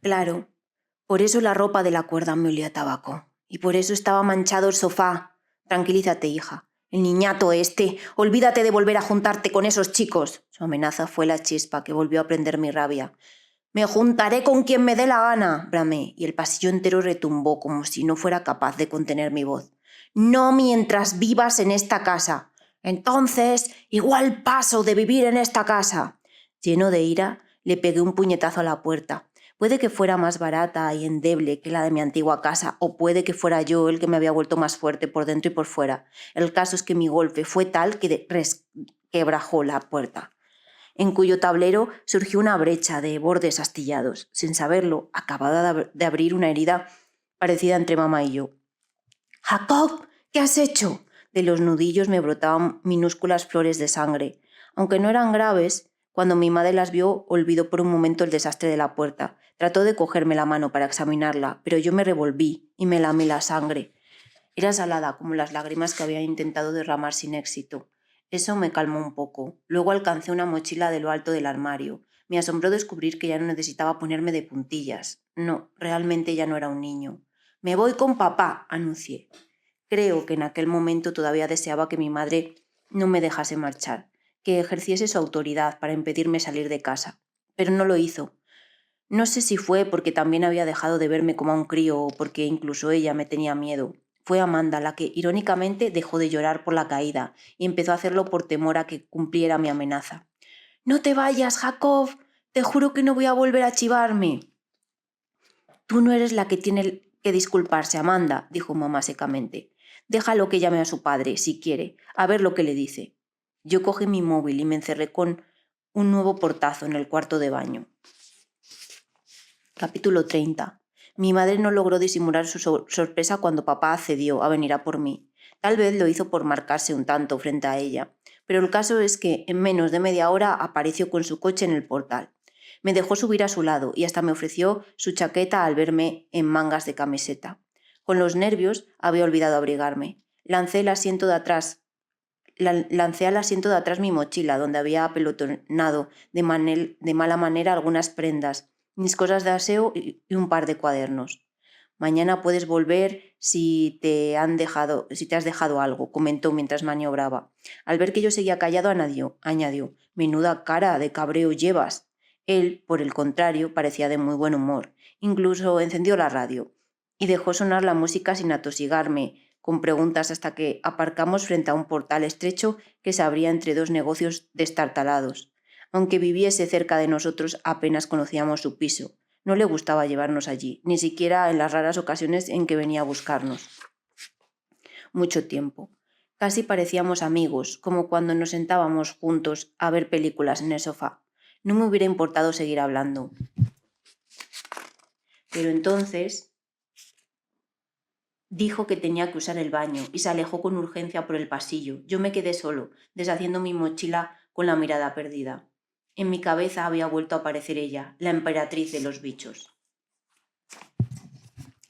Claro, por eso la ropa de la cuerda me olía a tabaco. Y por eso estaba manchado el sofá. Tranquilízate, hija. El niñato este, olvídate de volver a juntarte con esos chicos. Su amenaza fue la chispa que volvió a prender mi rabia. Me juntaré con quien me dé la gana, bramé, y el pasillo entero retumbó como si no fuera capaz de contener mi voz. No mientras vivas en esta casa. Entonces, igual paso de vivir en esta casa. Lleno de ira, le pegué un puñetazo a la puerta. Puede que fuera más barata y endeble que la de mi antigua casa, o puede que fuera yo el que me había vuelto más fuerte por dentro y por fuera. El caso es que mi golpe fue tal que resquebrajó la puerta, en cuyo tablero surgió una brecha de bordes astillados. Sin saberlo, acababa de abrir una herida parecida entre mamá y yo. «¡Jacob! ¿Qué has hecho?» De los nudillos me brotaban minúsculas flores de sangre. Aunque no eran graves, cuando mi madre las vio, olvidó por un momento el desastre de la puerta. Trató de cogerme la mano para examinarla, pero yo me revolví y me lamí la sangre. Era salada como las lágrimas que había intentado derramar sin éxito. Eso me calmó un poco. Luego alcancé una mochila de lo alto del armario. Me asombró descubrir que ya no necesitaba ponerme de puntillas. No, realmente ya no era un niño. «Me voy con papá», anuncié. Creo que en aquel momento todavía deseaba que mi madre no me dejase marchar, que ejerciese su autoridad para impedirme salir de casa. Pero no lo hizo. No sé si fue porque también había dejado de verme como a un crío o porque incluso ella me tenía miedo. Fue Amanda la que, irónicamente, dejó de llorar por la caída y empezó a hacerlo por temor a que cumpliera mi amenaza. «No te vayas, Jacob. Te juro que no voy a volver a chivarme». «Tú no eres la que tiene que disculparse, Amanda», dijo mamá secamente. «Déjalo que llame a su padre, si quiere, a ver lo que le dice». Yo cogí mi móvil y me encerré con un nuevo portazo en el cuarto de baño. Capítulo 30. Mi madre no logró disimular su sorpresa cuando papá accedió a venir a por mí. Tal vez lo hizo por marcarse un tanto frente a ella, pero el caso es que en menos de media hora apareció con su coche en el portal. Me dejó subir a su lado y hasta me ofreció su chaqueta al verme en mangas de camiseta. Con los nervios había olvidado abrigarme. Lancé al asiento de atrás mi mochila, donde había apelotonado de mala manera algunas prendas, mis cosas de aseo y un par de cuadernos. «Mañana puedes volver si te has dejado algo», comentó mientras maniobraba. Al ver que yo seguía callado, añadió: «Menuda cara de cabreo llevas». Él, por el contrario, parecía de muy buen humor. Incluso encendió la radio y dejó sonar la música sin atosigarme con preguntas hasta que aparcamos frente a un portal estrecho que se abría entre dos negocios destartalados. Aunque viviese cerca de nosotros, apenas conocíamos su piso. No le gustaba llevarnos allí, ni siquiera en las raras ocasiones en que venía a buscarnos. Mucho tiempo. Casi parecíamos amigos, como cuando nos sentábamos juntos a ver películas en el sofá. No me hubiera importado seguir hablando. Pero entonces dijo que tenía que usar el baño y se alejó con urgencia por el pasillo. Yo me quedé solo, deshaciendo mi mochila con la mirada perdida. En mi cabeza había vuelto a aparecer ella, la emperatriz de los bichos.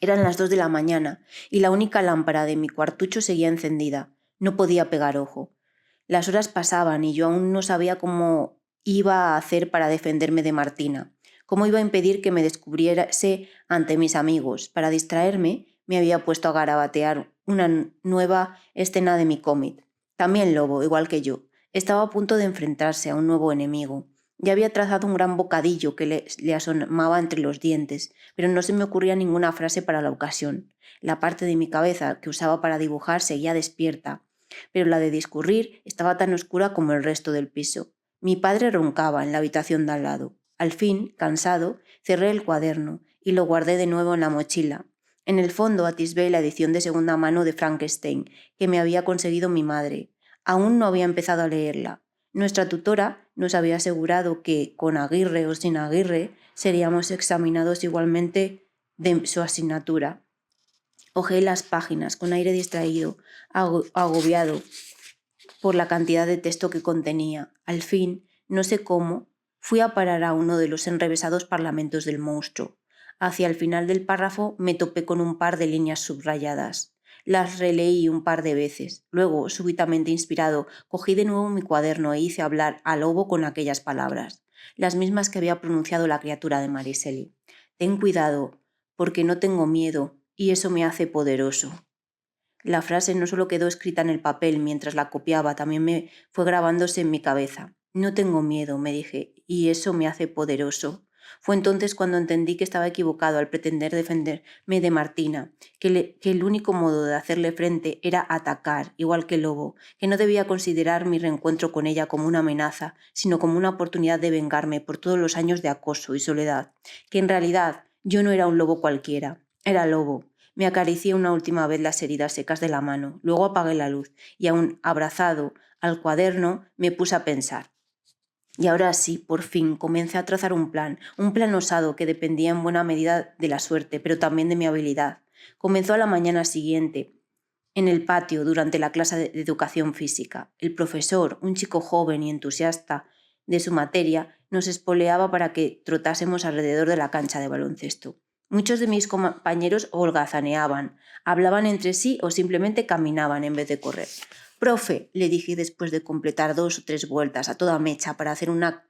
Eran las 2 de la mañana y la única lámpara de mi cuartucho seguía encendida. No podía pegar ojo. Las horas pasaban y yo aún no sabía cómo iba a hacer para defenderme de Martina. Cómo iba a impedir que me descubriese ante mis amigos. Para distraerme, me había puesto a garabatear una nueva escena de mi cómic. También Lobo, igual que yo, estaba a punto de enfrentarse a un nuevo enemigo. Ya había trazado un gran bocadillo que le asomaba entre los dientes, pero no se me ocurría ninguna frase para la ocasión. La parte de mi cabeza que usaba para dibujar seguía despierta, pero la de discurrir estaba tan oscura como el resto del piso. Mi padre roncaba en la habitación de al lado. Al fin, cansado, cerré el cuaderno y lo guardé de nuevo en la mochila. En el fondo atisbé la edición de segunda mano de Frankenstein que me había conseguido mi madre. Aún no había empezado a leerla. Nuestra tutora nos había asegurado que, con Aguirre o sin Aguirre, seríamos examinados igualmente de su asignatura. Hojeé las páginas con aire distraído, agobiado por la cantidad de texto que contenía. Al fin, no sé cómo, fui a parar a uno de los enrevesados parlamentos del monstruo. Hacia el final del párrafo me topé con un par de líneas subrayadas. Las releí un par de veces. Luego, súbitamente inspirado, cogí de nuevo mi cuaderno e hice hablar al lobo con aquellas palabras, las mismas que había pronunciado la criatura de Mariseli. Ten cuidado, porque no tengo miedo y eso me hace poderoso. La frase no solo quedó escrita en el papel mientras la copiaba, también me fue grabándose en mi cabeza. No tengo miedo, me dije, y eso me hace poderoso. Fue entonces cuando entendí que estaba equivocado al pretender defenderme de Martina, que el único modo de hacerle frente era atacar, igual que Lobo, que no debía considerar mi reencuentro con ella como una amenaza, sino como una oportunidad de vengarme por todos los años de acoso y soledad, que en realidad yo no era un lobo cualquiera, era Lobo. Me acaricié una última vez las heridas secas de la mano, luego apagué la luz y aún abrazado al cuaderno me puse a pensar. Y ahora sí, por fin, comencé a trazar un plan osado que dependía en buena medida de la suerte, pero también de mi habilidad. Comenzó a la mañana siguiente, en el patio, durante la clase de educación física. El profesor, un chico joven y entusiasta de su materia, nos espoleaba para que trotásemos alrededor de la cancha de baloncesto. Muchos de mis compañeros holgazaneaban, hablaban entre sí o simplemente caminaban en vez de correr. «Profe», le dije después de completar 2 o 3 vueltas a toda mecha para hacer una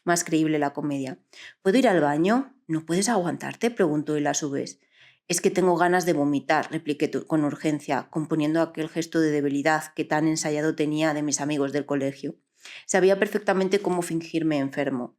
más creíble la comedia. «¿Puedo ir al baño? ¿No puedes aguantarte?», preguntó él a su vez. «Es que tengo ganas de vomitar», repliqué con urgencia, componiendo aquel gesto de debilidad que tan ensayado tenía de mis amigos del colegio. Sabía perfectamente cómo fingirme enfermo.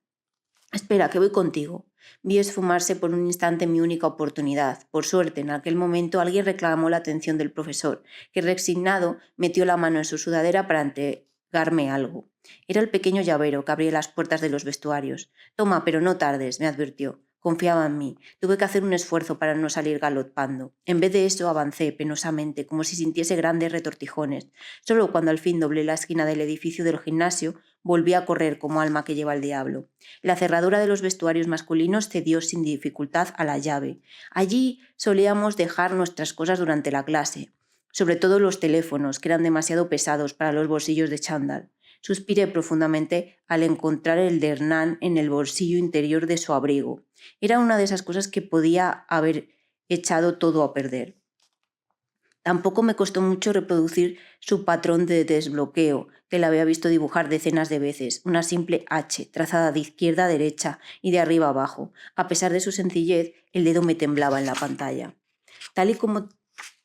«Espera, que voy contigo». Vi esfumarse por un instante mi única oportunidad. Por suerte, en aquel momento alguien reclamó la atención del profesor, que resignado metió la mano en su sudadera para entregarme algo. Era el pequeño llavero que abría las puertas de los vestuarios. «Toma, pero no tardes», me advirtió. Confiaba en mí. Tuve que hacer un esfuerzo para no salir galopando. En vez de eso, avancé penosamente, como si sintiese grandes retortijones. Solo cuando al fin doblé la esquina del edificio del gimnasio, volví a correr como alma que lleva el diablo. La cerradura de los vestuarios masculinos cedió sin dificultad a la llave. Allí solíamos dejar nuestras cosas durante la clase, sobre todo los teléfonos, que eran demasiado pesados para los bolsillos de chándal. Suspiré profundamente al encontrar el de Hernán en el bolsillo interior de su abrigo. Era una de esas cosas que podía haber echado todo a perder. Tampoco me costó mucho reproducir su patrón de desbloqueo, que la había visto dibujar decenas de veces, una simple H, trazada de izquierda a derecha y de arriba a abajo. A pesar de su sencillez, el dedo me temblaba en la pantalla. Tal y como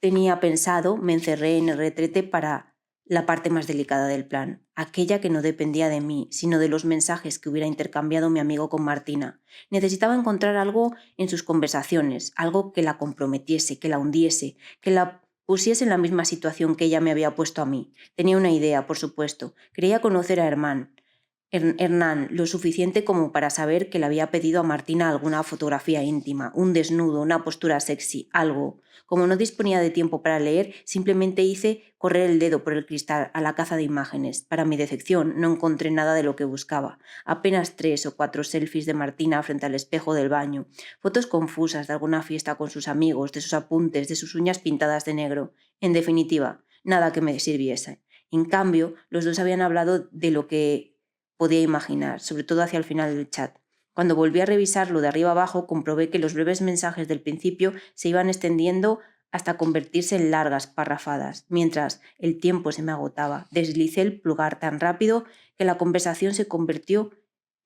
tenía pensado, me encerré en el retrete para la parte más delicada del plan, aquella que no dependía de mí, sino de los mensajes que hubiera intercambiado mi amigo con Martina. Necesitaba encontrar algo en sus conversaciones, algo que la comprometiese, que la hundiese, que la pusiese en la misma situación que ella me había puesto a mí. Tenía una idea, por supuesto. Creía conocer a Hernán lo suficiente como para saber que le había pedido a Martina alguna fotografía íntima, un desnudo, una postura sexy, algo. Como no disponía de tiempo para leer, simplemente hice correr el dedo por el cristal a la caza de imágenes. Para mi decepción, no encontré nada de lo que buscaba. Apenas 3 o 4 selfies de Martina frente al espejo del baño, fotos confusas de alguna fiesta con sus amigos, de sus apuntes, de sus uñas pintadas de negro. En definitiva, nada que me sirviese. En cambio, los dos habían hablado de lo que podía imaginar, sobre todo hacia el final del chat. Cuando volví a revisarlo de arriba abajo, comprobé que los breves mensajes del principio se iban extendiendo hasta convertirse en largas parrafadas. Mientras el tiempo se me agotaba, deslicé el pulgar tan rápido que la conversación se convirtió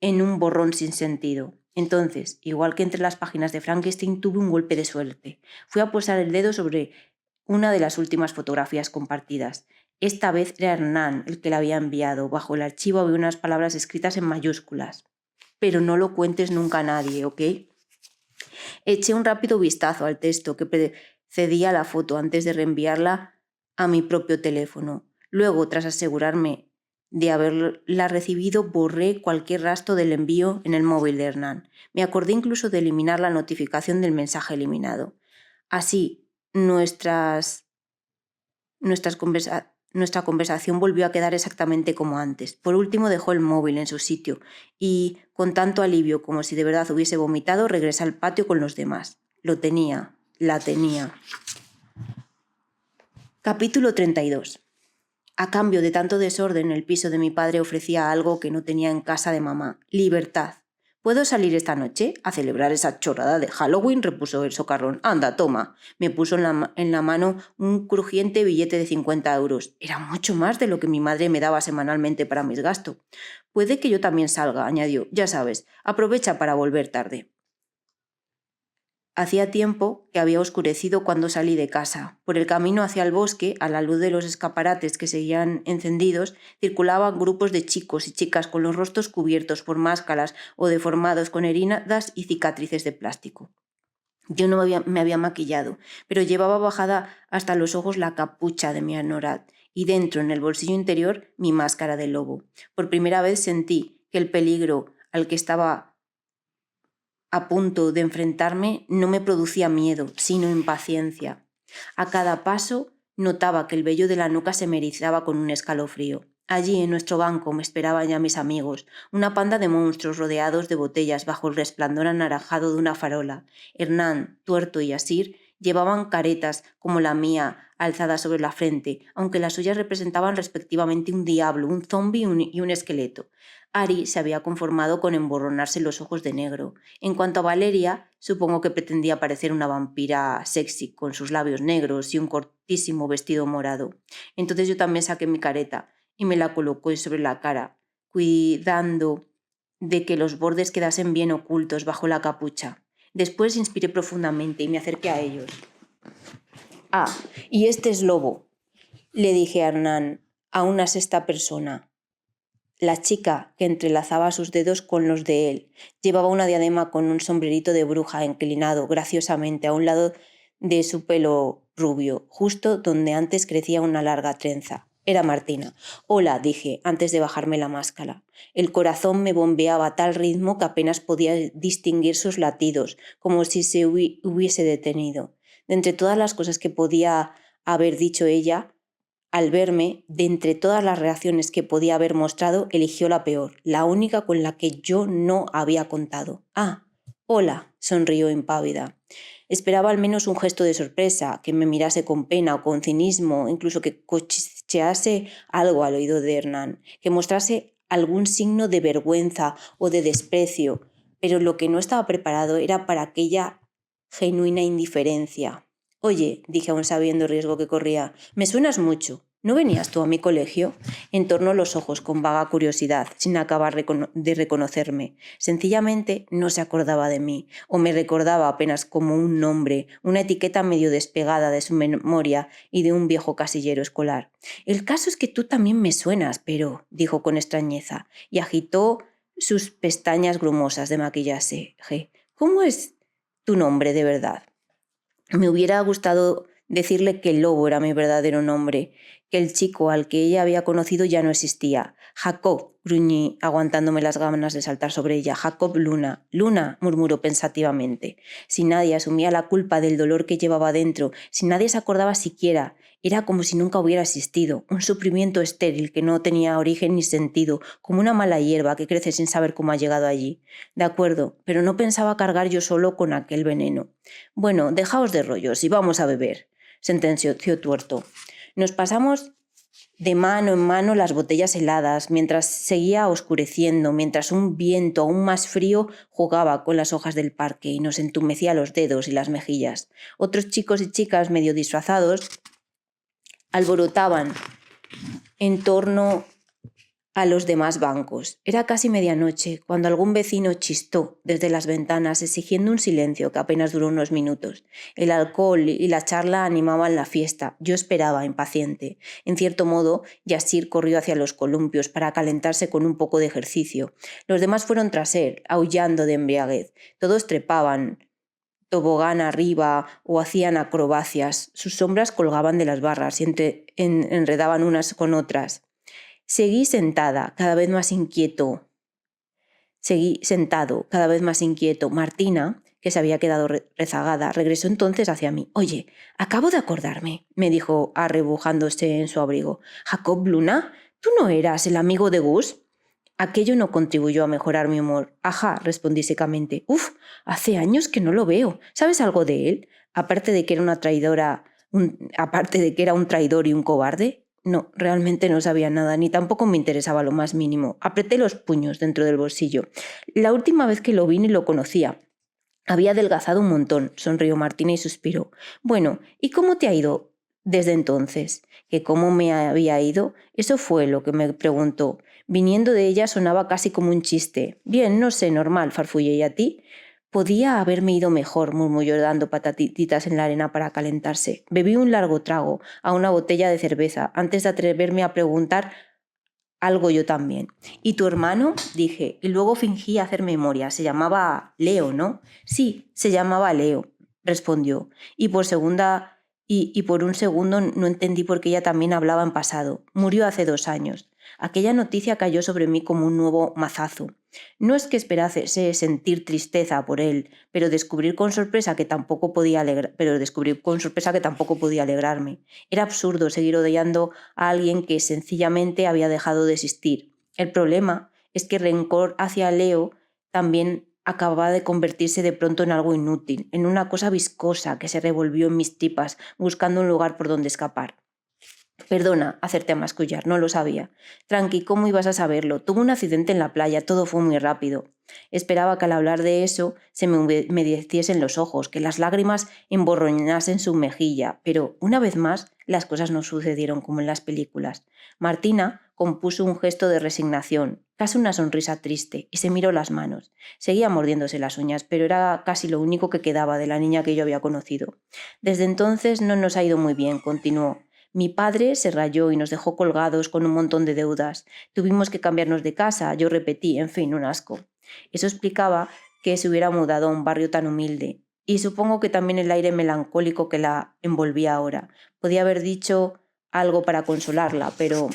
en un borrón sin sentido. Entonces, igual que entre las páginas de Frankenstein, tuve un golpe de suerte. Fui a posar el dedo sobre una de las últimas fotografías compartidas. Esta vez era Hernán el que la había enviado. Bajo el archivo había unas palabras escritas en mayúsculas. «Pero no lo cuentes nunca a nadie, ¿ok?». Eché un rápido vistazo al texto que precedía la foto antes de reenviarla a mi propio teléfono. Luego, tras asegurarme de haberla recibido, borré cualquier rastro del envío en el móvil de Hernán. Me acordé incluso de eliminar la notificación del mensaje eliminado. Así, nuestra conversación volvió a quedar exactamente como antes. Por último, dejó el móvil en su sitio y, con tanto alivio como si de verdad hubiese vomitado, regresé al patio con los demás. La tenía. Capítulo 32. A cambio de tanto desorden, el piso de mi padre ofrecía algo que no tenía en casa de mamá: libertad. «¿Puedo salir esta noche a celebrar esa chorrada de Halloween?», repuso el socarrón. «Anda, toma». Me puso en la mano un crujiente billete de 50 euros. Era mucho más de lo que mi madre me daba semanalmente para mis gastos. «Puede que yo también salga», añadió. «Ya sabes, aprovecha para volver tarde». Hacía tiempo que había oscurecido cuando salí de casa. Por el camino hacia el bosque, a la luz de los escaparates que seguían encendidos, circulaban grupos de chicos y chicas con los rostros cubiertos por máscaras o deformados con heridas y cicatrices de plástico. Yo no me había maquillado, pero llevaba bajada hasta los ojos la capucha de mi anorak y dentro, en el bolsillo interior, mi máscara de lobo. Por primera vez sentí que el peligro al que estaba a punto de enfrentarme no me producía miedo, sino impaciencia. A cada paso notaba que el vello de la nuca se me erizaba con un escalofrío. Allí, en nuestro banco, me esperaban ya mis amigos, una panda de monstruos rodeados de botellas bajo el resplandor anaranjado de una farola. Hernán, Tuerto y Asir llevaban caretas como la mía alzadas sobre la frente, aunque las suyas representaban respectivamente un diablo, un zombi y un esqueleto. Ari se había conformado con emborronarse los ojos de negro. En cuanto a Valeria, supongo que pretendía parecer una vampira sexy, con sus labios negros y un cortísimo vestido morado. Entonces yo también saqué mi careta y me la colocó sobre la cara, cuidando de que los bordes quedasen bien ocultos bajo la capucha. Después inspiré profundamente y me acerqué a ellos. «Ah, y este es Lobo», le dije a Hernán, a una sexta persona. La chica, que entrelazaba sus dedos con los de él, llevaba una diadema con un sombrerito de bruja inclinado graciosamente a un lado de su pelo rubio, justo donde antes crecía una larga trenza. Era Martina. «Hola», dije, antes de bajarme la máscara. El corazón me bombeaba a tal ritmo que apenas podía distinguir sus latidos, como si se hubiese detenido. De entre todas las cosas que podía haber dicho ella, al verme, de entre todas las reacciones que podía haber mostrado, eligió la peor, la única con la que yo no había contado. «Ah, hola», sonrió impávida. Esperaba al menos un gesto de sorpresa, que me mirase con pena o con cinismo, incluso que cuchichease algo al oído de Hernán, que mostrase algún signo de vergüenza o de desprecio, pero lo que no estaba preparado era para aquella genuina indiferencia. «Oye», dije aún sabiendo el riesgo que corría, «me suenas mucho. ¿No venías tú a mi colegio?» Entornó los ojos con vaga curiosidad, sin acabar de reconocerme. Sencillamente no se acordaba de mí, o me recordaba apenas como un nombre, una etiqueta medio despegada de su memoria y de un viejo casillero escolar. «El caso es que tú también me suenas, pero», dijo con extrañeza, y agitó sus pestañas grumosas de maquillaje. «¿Cómo es tu nombre de verdad?» Me hubiera gustado decirle que Lobo era mi verdadero nombre, que el chico al que ella había conocido ya no existía. «Jacob», gruñí, aguantándome las ganas de saltar sobre ella. «Jacob Luna». «Luna», murmuró pensativamente. Si nadie asumía la culpa del dolor que llevaba dentro, si nadie se acordaba siquiera, era como si nunca hubiera existido, un sufrimiento estéril que no tenía origen ni sentido, como una mala hierba que crece sin saber cómo ha llegado allí. De acuerdo, pero no pensaba cargar yo solo con aquel veneno. «Bueno, dejaos de rollos y vamos a beber», sentenció Tuerto. Nos pasamos de mano en mano las botellas heladas, mientras seguía oscureciendo, mientras un viento aún más frío jugaba con las hojas del parque y nos entumecía los dedos y las mejillas. Otros chicos y chicas medio disfrazados alborotaban en torno a los demás bancos. Era casi medianoche cuando algún vecino chistó desde las ventanas exigiendo un silencio que apenas duró unos minutos. El alcohol y la charla animaban la fiesta. Yo esperaba, impaciente. En cierto modo, Yasir corrió hacia los columpios para calentarse con un poco de ejercicio. Los demás fueron tras él, aullando de embriaguez. Todos trepaban tobogán arriba o hacían acrobacias. Sus sombras colgaban de las barras y enredaban unas con otras. Seguí sentado, cada vez más inquieto. Martina, que se había quedado rezagada, regresó entonces hacia mí. «Oye, acabo de acordarme», me dijo, arrebujándose en su abrigo. «Jacob Luna, ¿tú no eras el amigo de Gus?» Aquello no contribuyó a mejorar mi humor. «Ajá», respondí secamente. «Uf, hace años que no lo veo. ¿Sabes algo de él? Aparte de que era un traidor y un cobarde». No, realmente no sabía nada, ni tampoco me interesaba lo más mínimo. Apreté los puños dentro del bolsillo. La última vez que lo vi ni lo conocía. Había adelgazado un montón, sonrió Martina y suspiró. «Bueno, ¿y cómo te ha ido desde entonces?» ¿Que cómo me había ido? Eso fue lo que me preguntó. Viniendo de ella sonaba casi como un chiste. «Bien, no sé, normal», farfullé. «¿Y a ti?» Podía haberme ido mejor, murmuró dando patatitas en la arena para calentarse. Bebí un largo trago a una botella de cerveza antes de atreverme a preguntar algo yo también. ¿Y tu hermano? Dije, y luego fingí hacer memoria. Se llamaba Leo, ¿no? Sí, se llamaba Leo, respondió. Y por un segundo no entendí por qué ella también hablaba en pasado. Murió hace 2 años. Aquella noticia cayó sobre mí como un nuevo mazazo. No es que esperase sentir tristeza por él, pero descubrí con sorpresa que tampoco podía alegrarme. Era absurdo seguir odiando a alguien que sencillamente había dejado de existir. El problema es que el rencor hacia Leo también acababa de convertirse de pronto en algo inútil, en una cosa viscosa que se revolvió en mis tripas buscando un lugar por donde escapar. Perdona, hacerte a mascullar, no lo sabía. Tranqui, ¿cómo ibas a saberlo? Tuve un accidente en la playa, todo fue muy rápido. Esperaba que al hablar de eso se me humedeciesen los ojos, que las lágrimas emborroñasen su mejilla, pero una vez más las cosas no sucedieron como en las películas. Martina compuso un gesto de resignación, casi una sonrisa triste, y se miró las manos. Seguía mordiéndose las uñas, pero era casi lo único que quedaba de la niña que yo había conocido. Desde entonces no nos ha ido muy bien, continuó. Mi padre se rayó y nos dejó colgados con un montón de deudas. Tuvimos que cambiarnos de casa, yo repetí, en fin, un asco. Eso explicaba que se hubiera mudado a un barrio tan humilde. Y supongo que también el aire melancólico que la envolvía ahora. Podía haber dicho algo para consolarla, pero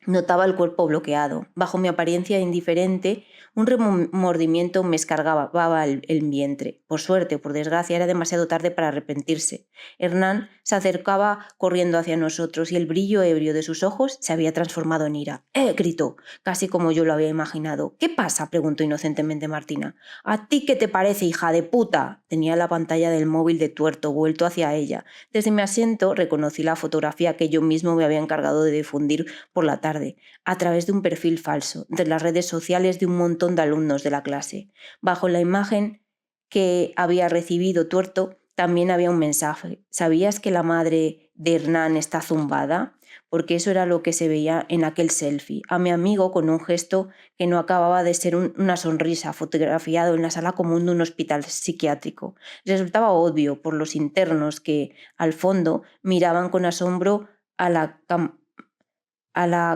notaba el cuerpo bloqueado. Bajo mi apariencia indiferente, un remordimiento me escargaba el vientre. Por suerte o por desgracia era demasiado tarde para arrepentirse. Hernán se acercaba corriendo hacia nosotros y el brillo ebrio de sus ojos se había transformado en ira. Gritó, casi como yo lo había imaginado. ¿Qué pasa? Preguntó inocentemente Martina. ¿A ti qué te parece, hija de puta? Tenía la pantalla del móvil de tuerto vuelto hacia ella. Desde mi asiento reconocí la fotografía que yo mismo me había encargado de difundir por la tarde, a través de un perfil falso, de las redes sociales de un montón de alumnos de la clase. Bajo la imagen que había recibido tuerto también había un mensaje. ¿Sabías que la madre de Hernán está zumbada? Porque eso era lo que se veía en aquel selfie. A mi amigo con un gesto que no acababa de ser una sonrisa, fotografiado en la sala común de un hospital psiquiátrico. Resultaba obvio por los internos que, al fondo, miraban con asombro a la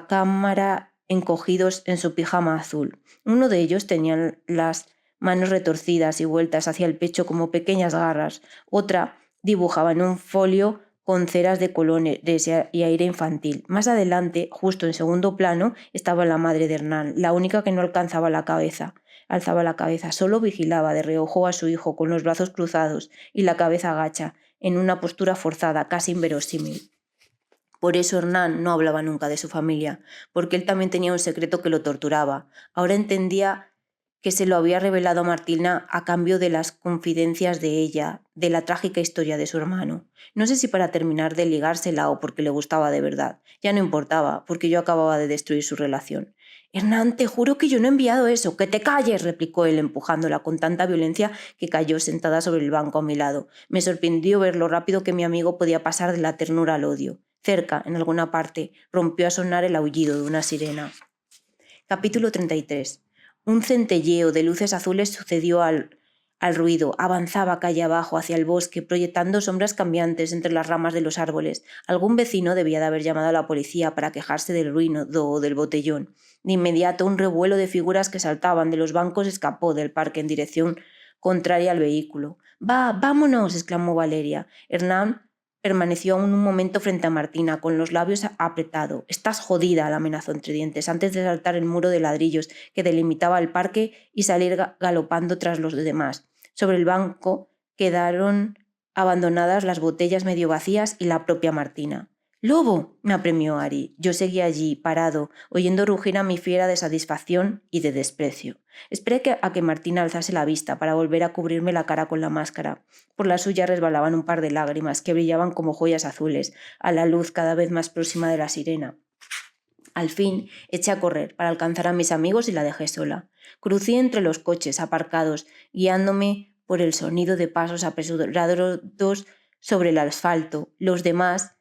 cámara encogidos en su pijama azul. Uno de ellos tenía las manos retorcidas y vueltas hacia el pecho como pequeñas garras. Otra dibujaba en un folio con ceras de colores y aire infantil. Más adelante, justo en segundo plano, estaba la madre de Hernán, la única que no alzaba la cabeza. Solo vigilaba de reojo a su hijo con los brazos cruzados y la cabeza agacha, en una postura forzada, casi inverosímil. Por eso Hernán no hablaba nunca de su familia, porque él también tenía un secreto que lo torturaba. Ahora entendía que se lo había revelado a Martina a cambio de las confidencias de ella, de la trágica historia de su hermano. No sé si para terminar de ligársela o porque le gustaba de verdad. Ya no importaba, porque yo acababa de destruir su relación. Hernán, te juro que yo no he enviado eso. ¡Que te calles!, replicó él, empujándola con tanta violencia que cayó sentada sobre el banco a mi lado. Me sorprendió ver lo rápido que mi amigo podía pasar de la ternura al odio. Cerca, en alguna parte, rompió a sonar el aullido de una sirena. Capítulo 33. Un centelleo de luces azules sucedió al ruido. Avanzaba calle abajo hacia el bosque, proyectando sombras cambiantes entre las ramas de los árboles. Algún vecino debía de haber llamado a la policía para quejarse del ruido o del botellón. De inmediato, un revuelo de figuras que saltaban de los bancos escapó del parque en dirección contraria al vehículo. ¡Vámonos!, exclamó Valeria. Hernán permaneció aún un momento frente a Martina, con los labios apretados. «Estás jodida», la amenazó entre dientes, antes de saltar el muro de ladrillos que delimitaba el parque y salir galopando tras los demás. Sobre el banco quedaron abandonadas las botellas medio vacías y la propia Martina. «¡Lobo!», me apremió Ari. Yo seguía allí, parado, oyendo rugir a mi fiera de satisfacción y de desprecio. Esperé a que Martina alzase la vista para volver a cubrirme la cara con la máscara. Por la suya resbalaban un par de lágrimas que brillaban como joyas azules a la luz cada vez más próxima de la sirena. Al fin eché a correr para alcanzar a mis amigos y la dejé sola. Crucí entre los coches aparcados, guiándome por el sonido de pasos apresurados sobre el asfalto. Los demás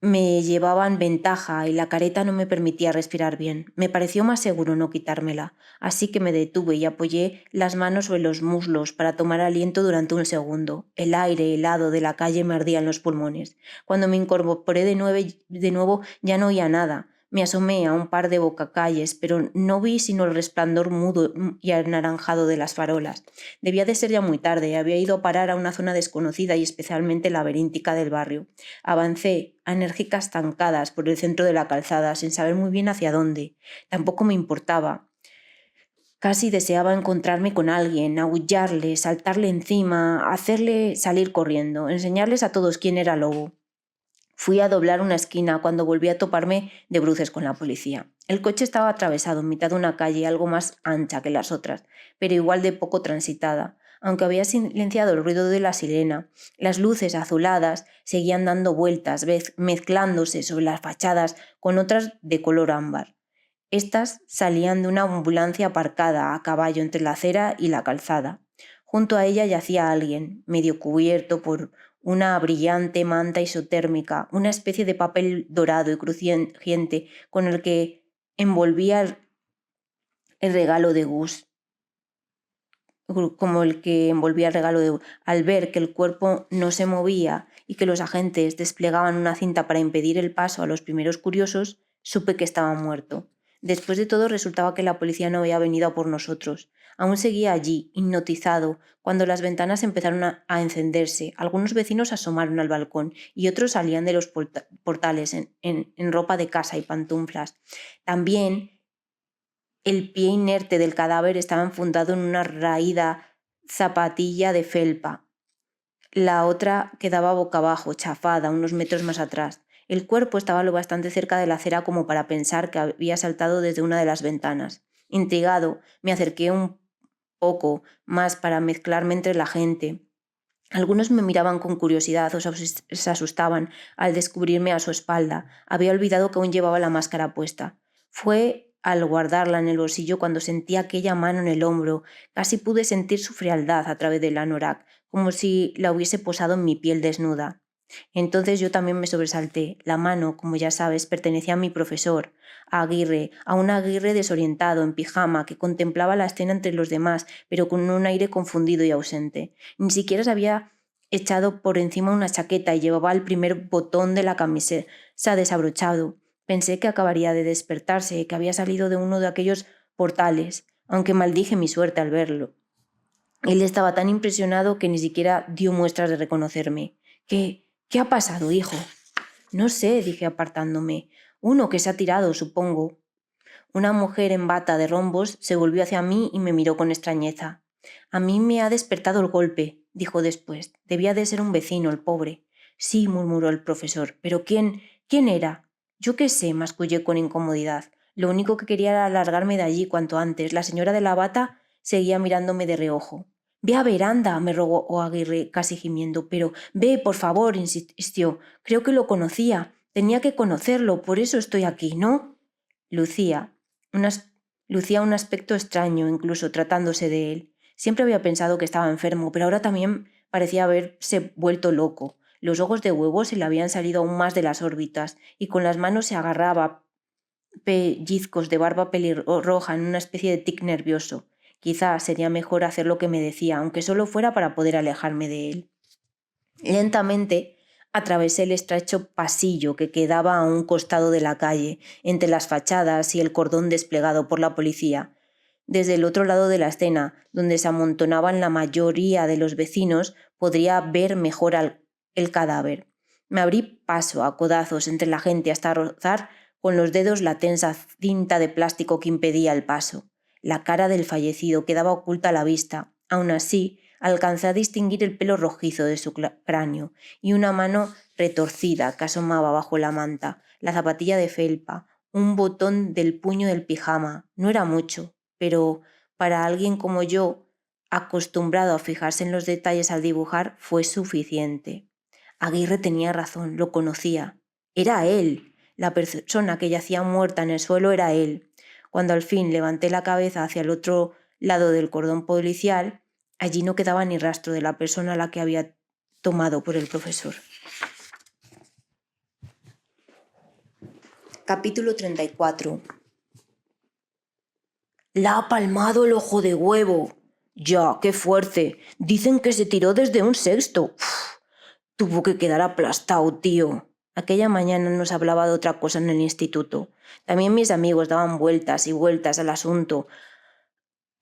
me llevaban ventaja y la careta no me permitía respirar bien. Me pareció más seguro no quitármela, así que me detuve y apoyé las manos sobre los muslos para tomar aliento durante un segundo. El aire helado de la calle me ardía en los pulmones. Cuando me incorporé de nuevo ya no oía nada. Me asomé a un par de bocacalles, pero no vi sino el resplandor mudo y anaranjado de las farolas. Debía de ser ya muy tarde, había ido a parar a una zona desconocida y especialmente laberíntica del barrio. Avancé a enérgicas zancadas por el centro de la calzada, sin saber muy bien hacia dónde. Tampoco me importaba. Casi deseaba encontrarme con alguien, aullarle, saltarle encima, hacerle salir corriendo, enseñarles a todos quién era Lobo. Fui a doblar una esquina cuando volví a toparme de bruces con la policía. El coche estaba atravesado en mitad de una calle algo más ancha que las otras, pero igual de poco transitada. Aunque había silenciado el ruido de la sirena, las luces azuladas seguían dando vueltas, mezclándose sobre las fachadas con otras de color ámbar. Estas salían de una ambulancia aparcada a caballo entre la acera y la calzada. Junto a ella yacía alguien, medio cubierto por una brillante manta isotérmica, una especie de papel dorado y crujiente con el que envolvía el regalo de Gus, como el que envolvía el regalo de Gus. Al ver que el cuerpo no se movía y que los agentes desplegaban una cinta para impedir el paso a los primeros curiosos, supe que estaba muerto. Después de todo, resultaba que la policía no había venido a por nosotros. Aún seguía allí, hipnotizado, cuando las ventanas empezaron a encenderse. Algunos vecinos asomaron al balcón y otros salían de los portales en ropa de casa y pantuflas. También el pie inerte del cadáver estaba enfundado en una raída zapatilla de felpa. La otra quedaba boca abajo, chafada, unos metros más atrás. El cuerpo estaba lo bastante cerca de la acera como para pensar que había saltado desde una de las ventanas. Intrigado, me acerqué un poco más para mezclarme entre la gente. Algunos me miraban con curiosidad o se asustaban al descubrirme a su espalda. Había olvidado que aún llevaba la máscara puesta. Fue al guardarla en el bolsillo cuando sentí aquella mano en el hombro. Casi pude sentir su frialdad a través del anorak, como si la hubiese posado en mi piel desnuda. Entonces yo también me sobresalté. La mano, como ya sabes, pertenecía a mi profesor, a Aguirre, a un Aguirre desorientado, en pijama, que contemplaba la escena entre los demás, pero con un aire confundido y ausente. Ni siquiera se había echado por encima una chaqueta y llevaba el primer botón de la camisa desabrochado. Pensé que acabaría de despertarse, que había salido de uno de aquellos portales, aunque maldije mi suerte al verlo. Él estaba tan impresionado que ni siquiera dio muestras de reconocerme. ¿Qué ha pasado, hijo? No sé, dije apartándome. Uno que se ha tirado, supongo. Una mujer en bata de rombos se volvió hacia mí y me miró con extrañeza. A mí me ha despertado el golpe, dijo después. Debía de ser un vecino, el pobre. Sí, murmuró el profesor. ¿Pero quién era? Yo qué sé, mascullé con incomodidad. Lo único que quería era largarme de allí cuanto antes. La señora de la bata seguía mirándome de reojo. Ve a veranda, me rogó Aguirre, casi gimiendo. Pero ve, por favor, insistió. Creo que lo conocía. Tenía que conocerlo, por eso estoy aquí, ¿no? Lucía lucía un aspecto extraño, incluso tratándose de él. Siempre había pensado que estaba enfermo, pero ahora también parecía haberse vuelto loco. Los ojos de huevo se le habían salido aún más de las órbitas y con las manos se agarraba pellizcos de barba pelirroja en una especie de tic nervioso. Quizá sería mejor hacer lo que me decía, aunque solo fuera para poder alejarme de él. Lentamente atravesé el estrecho pasillo que quedaba a un costado de la calle, entre las fachadas y el cordón desplegado por la policía. Desde el otro lado de la escena, donde se amontonaban la mayoría de los vecinos, podría ver mejor el cadáver. Me abrí paso a codazos entre la gente hasta rozar con los dedos la tensa cinta de plástico que impedía el paso. La cara del fallecido quedaba oculta a la vista. Aún así, alcancé a distinguir el pelo rojizo de su cráneo y una mano retorcida que asomaba bajo la manta, la zapatilla de felpa, un botón del puño del pijama. No era mucho, pero para alguien como yo, acostumbrado a fijarse en los detalles al dibujar, fue suficiente. Aguirre tenía razón, lo conocía. Era él. La persona que yacía muerta en el suelo era él. Cuando al fin levanté la cabeza hacia el otro lado del cordón policial, allí no quedaba ni rastro de la persona a la que había tomado por el profesor. Capítulo 34. La ha palmado el ojo de huevo. Ya, qué fuerte. Dicen que se tiró desde un sexto. Tuvo que quedar aplastado, tío. Aquella mañana nos hablaba de otra cosa en el instituto. También mis amigos daban vueltas y vueltas al asunto,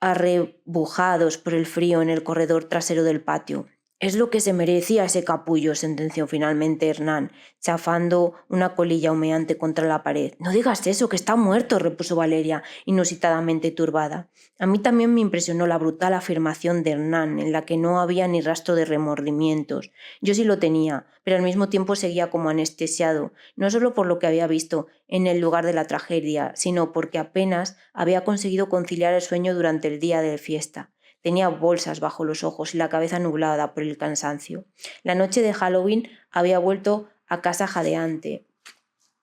arrebujados por el frío en el corredor trasero del patio. Es lo que se merecía ese capullo, sentenció finalmente Hernán, chafando una colilla humeante contra la pared. No digas eso, que está muerto, repuso Valeria, inusitadamente turbada. A mí también me impresionó la brutal afirmación de Hernán, en la que no había ni rastro de remordimientos. Yo sí lo tenía, pero al mismo tiempo seguía como anestesiado, no solo por lo que había visto en el lugar de la tragedia, sino porque apenas había conseguido conciliar el sueño durante el día de fiesta. Tenía bolsas bajo los ojos y la cabeza nublada por el cansancio. La noche de Halloween había vuelto a casa jadeante,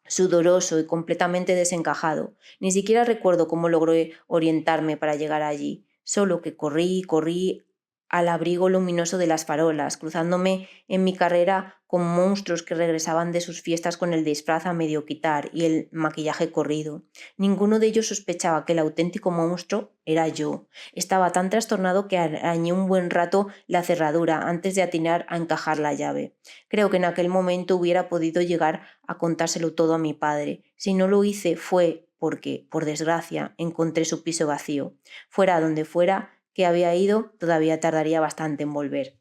sudoroso y completamente desencajado. Ni siquiera recuerdo cómo logré orientarme para llegar allí, solo que corrí al abrigo luminoso de las farolas, cruzándome en mi carrera con monstruos que regresaban de sus fiestas con el disfraz a medio quitar y el maquillaje corrido. Ninguno de ellos sospechaba que el auténtico monstruo era yo. Estaba tan trastornado que arañé un buen rato la cerradura antes de atinar a encajar la llave. Creo que en aquel momento hubiera podido llegar a contárselo todo a mi padre. Si no lo hice fue porque, por desgracia, encontré su piso vacío. Fuera donde fuera que había ido, todavía tardaría bastante en volver.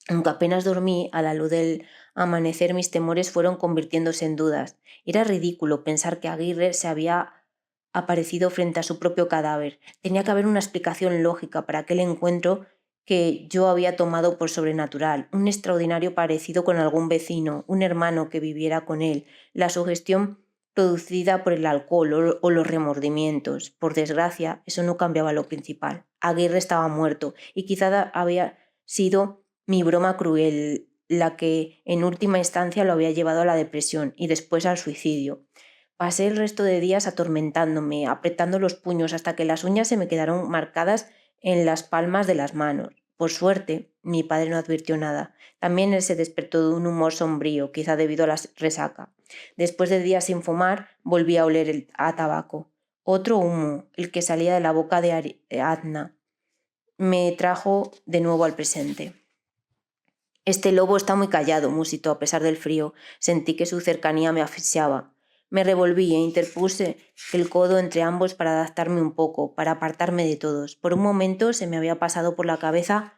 Aunque apenas dormí, a la luz del amanecer mis temores fueron convirtiéndose en dudas. Era ridículo pensar que Aguirre se había aparecido frente a su propio cadáver. Tenía que haber una explicación lógica para aquel encuentro que yo había tomado por sobrenatural, un extraordinario parecido con algún vecino, un hermano que viviera con él, la sugestión producida por el alcohol o los remordimientos. Por desgracia, eso no cambiaba lo principal. Aguirre estaba muerto y quizá había sido mi broma cruel la que en última instancia lo había llevado a la depresión y después al suicidio. Pasé el resto de días atormentándome, apretando los puños hasta que las uñas se me quedaron marcadas en las palmas de las manos. Por suerte, mi padre no advirtió nada. También él se despertó de un humor sombrío, quizá debido a la resaca. Después de días sin fumar, volví a oler a tabaco. Otro humo, el que salía de la boca de Adna, me trajo de nuevo al presente. Este lobo está muy callado, musitó a pesar del frío. Sentí que su cercanía me asfixiaba. Me revolví e interpuse el codo entre ambos para adaptarme un poco, para apartarme de todos. Por un momento se me había pasado por la cabeza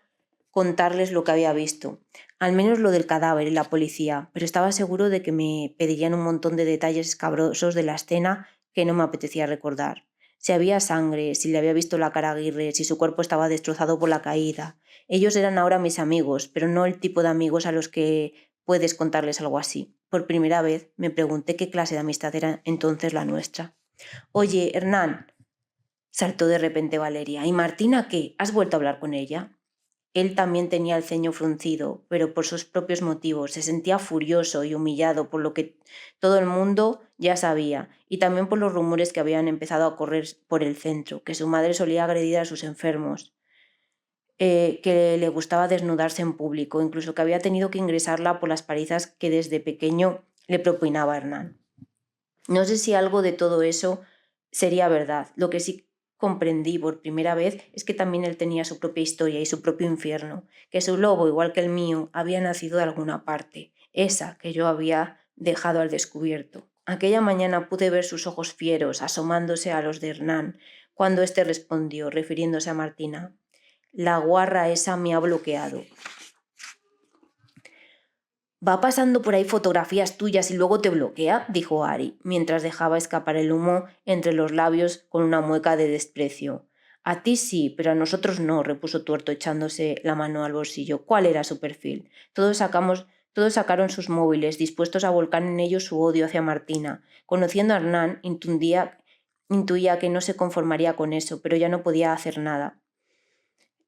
contarles lo que había visto, al menos lo del cadáver y la policía, pero estaba seguro de que me pedirían un montón de detalles escabrosos de la escena que no me apetecía recordar. Si había sangre, si le había visto la cara a Aguirre, si su cuerpo estaba destrozado por la caída. Ellos eran ahora mis amigos, pero no el tipo de amigos a los que puedes contarles algo así. Por primera vez me pregunté qué clase de amistad era entonces la nuestra. Oye, Hernán, saltó de repente Valeria. ¿Y Martina qué? ¿Has vuelto a hablar con ella? Él también tenía el ceño fruncido, pero por sus propios motivos. Se sentía furioso y humillado por lo que todo el mundo ya sabía, y también por los rumores que habían empezado a correr por el centro, que su madre solía agredir a sus enfermos, que le gustaba desnudarse en público, incluso que había tenido que ingresarla por las palizas que desde pequeño le propinaba Hernán. No sé si algo de todo eso sería verdad. Lo que sí comprendí por primera vez es que también él tenía su propia historia y su propio infierno, que su lobo, igual que el mío, había nacido de alguna parte, esa que yo había dejado al descubierto. Aquella mañana pude ver sus ojos fieros asomándose a los de Hernán, cuando éste respondió, refiriéndose a Martina: «La guarra esa me ha bloqueado». «¿Va pasando por ahí fotografías tuyas y luego te bloquea?», dijo Ari, mientras dejaba escapar el humo entre los labios con una mueca de desprecio. «A ti sí, pero a nosotros no», repuso Tuerto echándose la mano al bolsillo. «¿Cuál era su perfil?» Todos sacaron sus móviles, dispuestos a volcar en ellos su odio hacia Martina. Conociendo a Hernán, intuía que no se conformaría con eso, pero ya no podía hacer nada.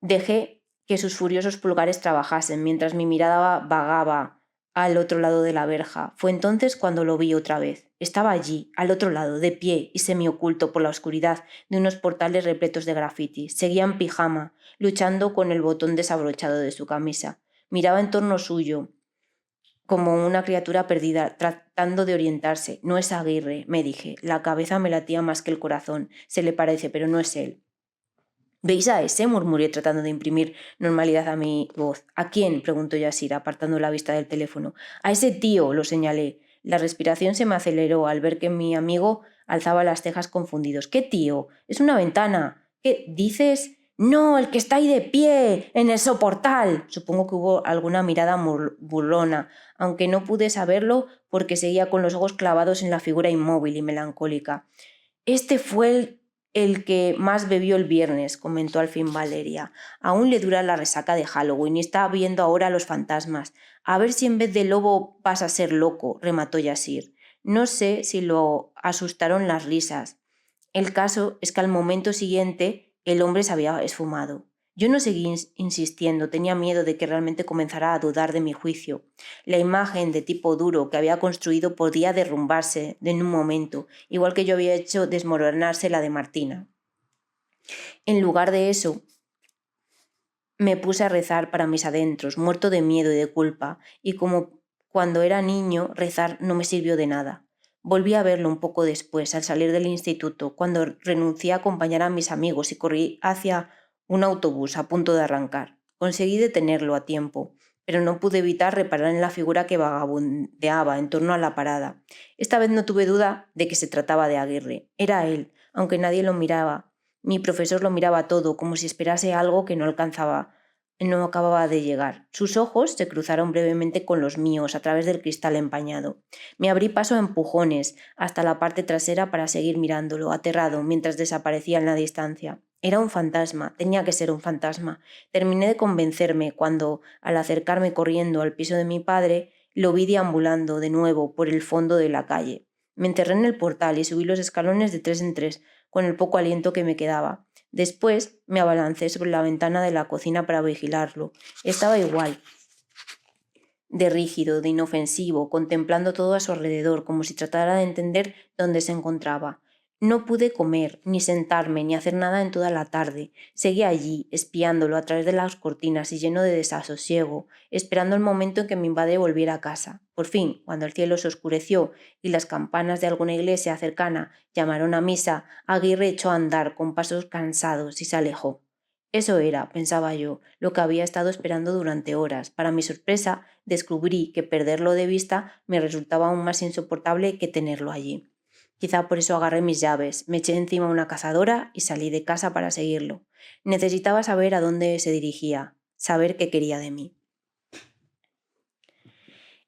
Dejé que sus furiosos pulgares trabajasen, mientras mi mirada vagaba al otro lado de la verja. Fue entonces cuando lo vi otra vez. Estaba allí, al otro lado, de pie y semioculto por la oscuridad de unos portales repletos de grafiti. Seguía en pijama, luchando con el botón desabrochado de su camisa. Miraba en torno suyo, como una criatura perdida, tratando de orientarse. No es Aguirre, me dije. La cabeza me latía más que el corazón. Se le parece, pero no es él. ¿Veis a ese? Murmuré tratando de imprimir normalidad a mi voz. ¿A quién? Preguntó Yasir, apartando la vista del teléfono. A ese tío, lo señalé. La respiración se me aceleró al ver que mi amigo alzaba las cejas confundidos. ¿Qué tío? Es una ventana. ¿Qué dices? No, el que está ahí de pie, en el soportal. Supongo que hubo alguna mirada burlona, aunque no pude saberlo porque seguía con los ojos clavados en la figura inmóvil y melancólica. Este fue el que más bebió el viernes, comentó al fin Valeria. Aún le dura la resaca de Halloween y está viendo ahora a los fantasmas. A ver si en vez de lobo pasa a ser loco, remató Yasir. No sé si lo asustaron las risas. El caso es que al momento siguiente el hombre se había esfumado. Yo no seguí insistiendo, tenía miedo de que realmente comenzara a dudar de mi juicio. La imagen de tipo duro que había construido podía derrumbarse en un momento, igual que yo había hecho desmoronarse la de Martina. En lugar de eso, me puse a rezar para mis adentros, muerto de miedo y de culpa, y como cuando era niño, rezar no me sirvió de nada. Volví a verlo un poco después, al salir del instituto, cuando renuncié a acompañar a mis amigos y corrí hacia un autobús a punto de arrancar. Conseguí detenerlo a tiempo, pero no pude evitar reparar en la figura que vagabundeaba en torno a la parada. Esta vez no tuve duda de que se trataba de Aguirre. Era él, aunque nadie lo miraba. Mi profesor lo miraba todo, como si esperase algo que no acababa de llegar. Sus ojos se cruzaron brevemente con los míos a través del cristal empañado. Me abrí paso a empujones hasta la parte trasera para seguir mirándolo, aterrado, mientras desaparecía en la distancia. Era un fantasma, tenía que ser un fantasma. Terminé de convencerme cuando, al acercarme corriendo al piso de mi padre, lo vi deambulando de nuevo por el fondo de la calle. Me enterré en el portal y subí los escalones de 3 en 3, con el poco aliento que me quedaba. Después me abalancé sobre la ventana de la cocina para vigilarlo. Estaba igual, de rígido, de inofensivo, contemplando todo a su alrededor, como si tratara de entender dónde se encontraba. No pude comer, ni sentarme, ni hacer nada en toda la tarde. Seguía allí, espiándolo a través de las cortinas y lleno de desasosiego, esperando el momento en que mi padre volviera a casa. Por fin, cuando el cielo se oscureció y las campanas de alguna iglesia cercana llamaron a misa, Aguirre echó a andar con pasos cansados y se alejó. Eso era, pensaba yo, lo que había estado esperando durante horas. Para mi sorpresa, descubrí que perderlo de vista me resultaba aún más insoportable que tenerlo allí. Quizá por eso agarré mis llaves, me eché encima una cazadora y salí de casa para seguirlo. Necesitaba saber a dónde se dirigía, saber qué quería de mí.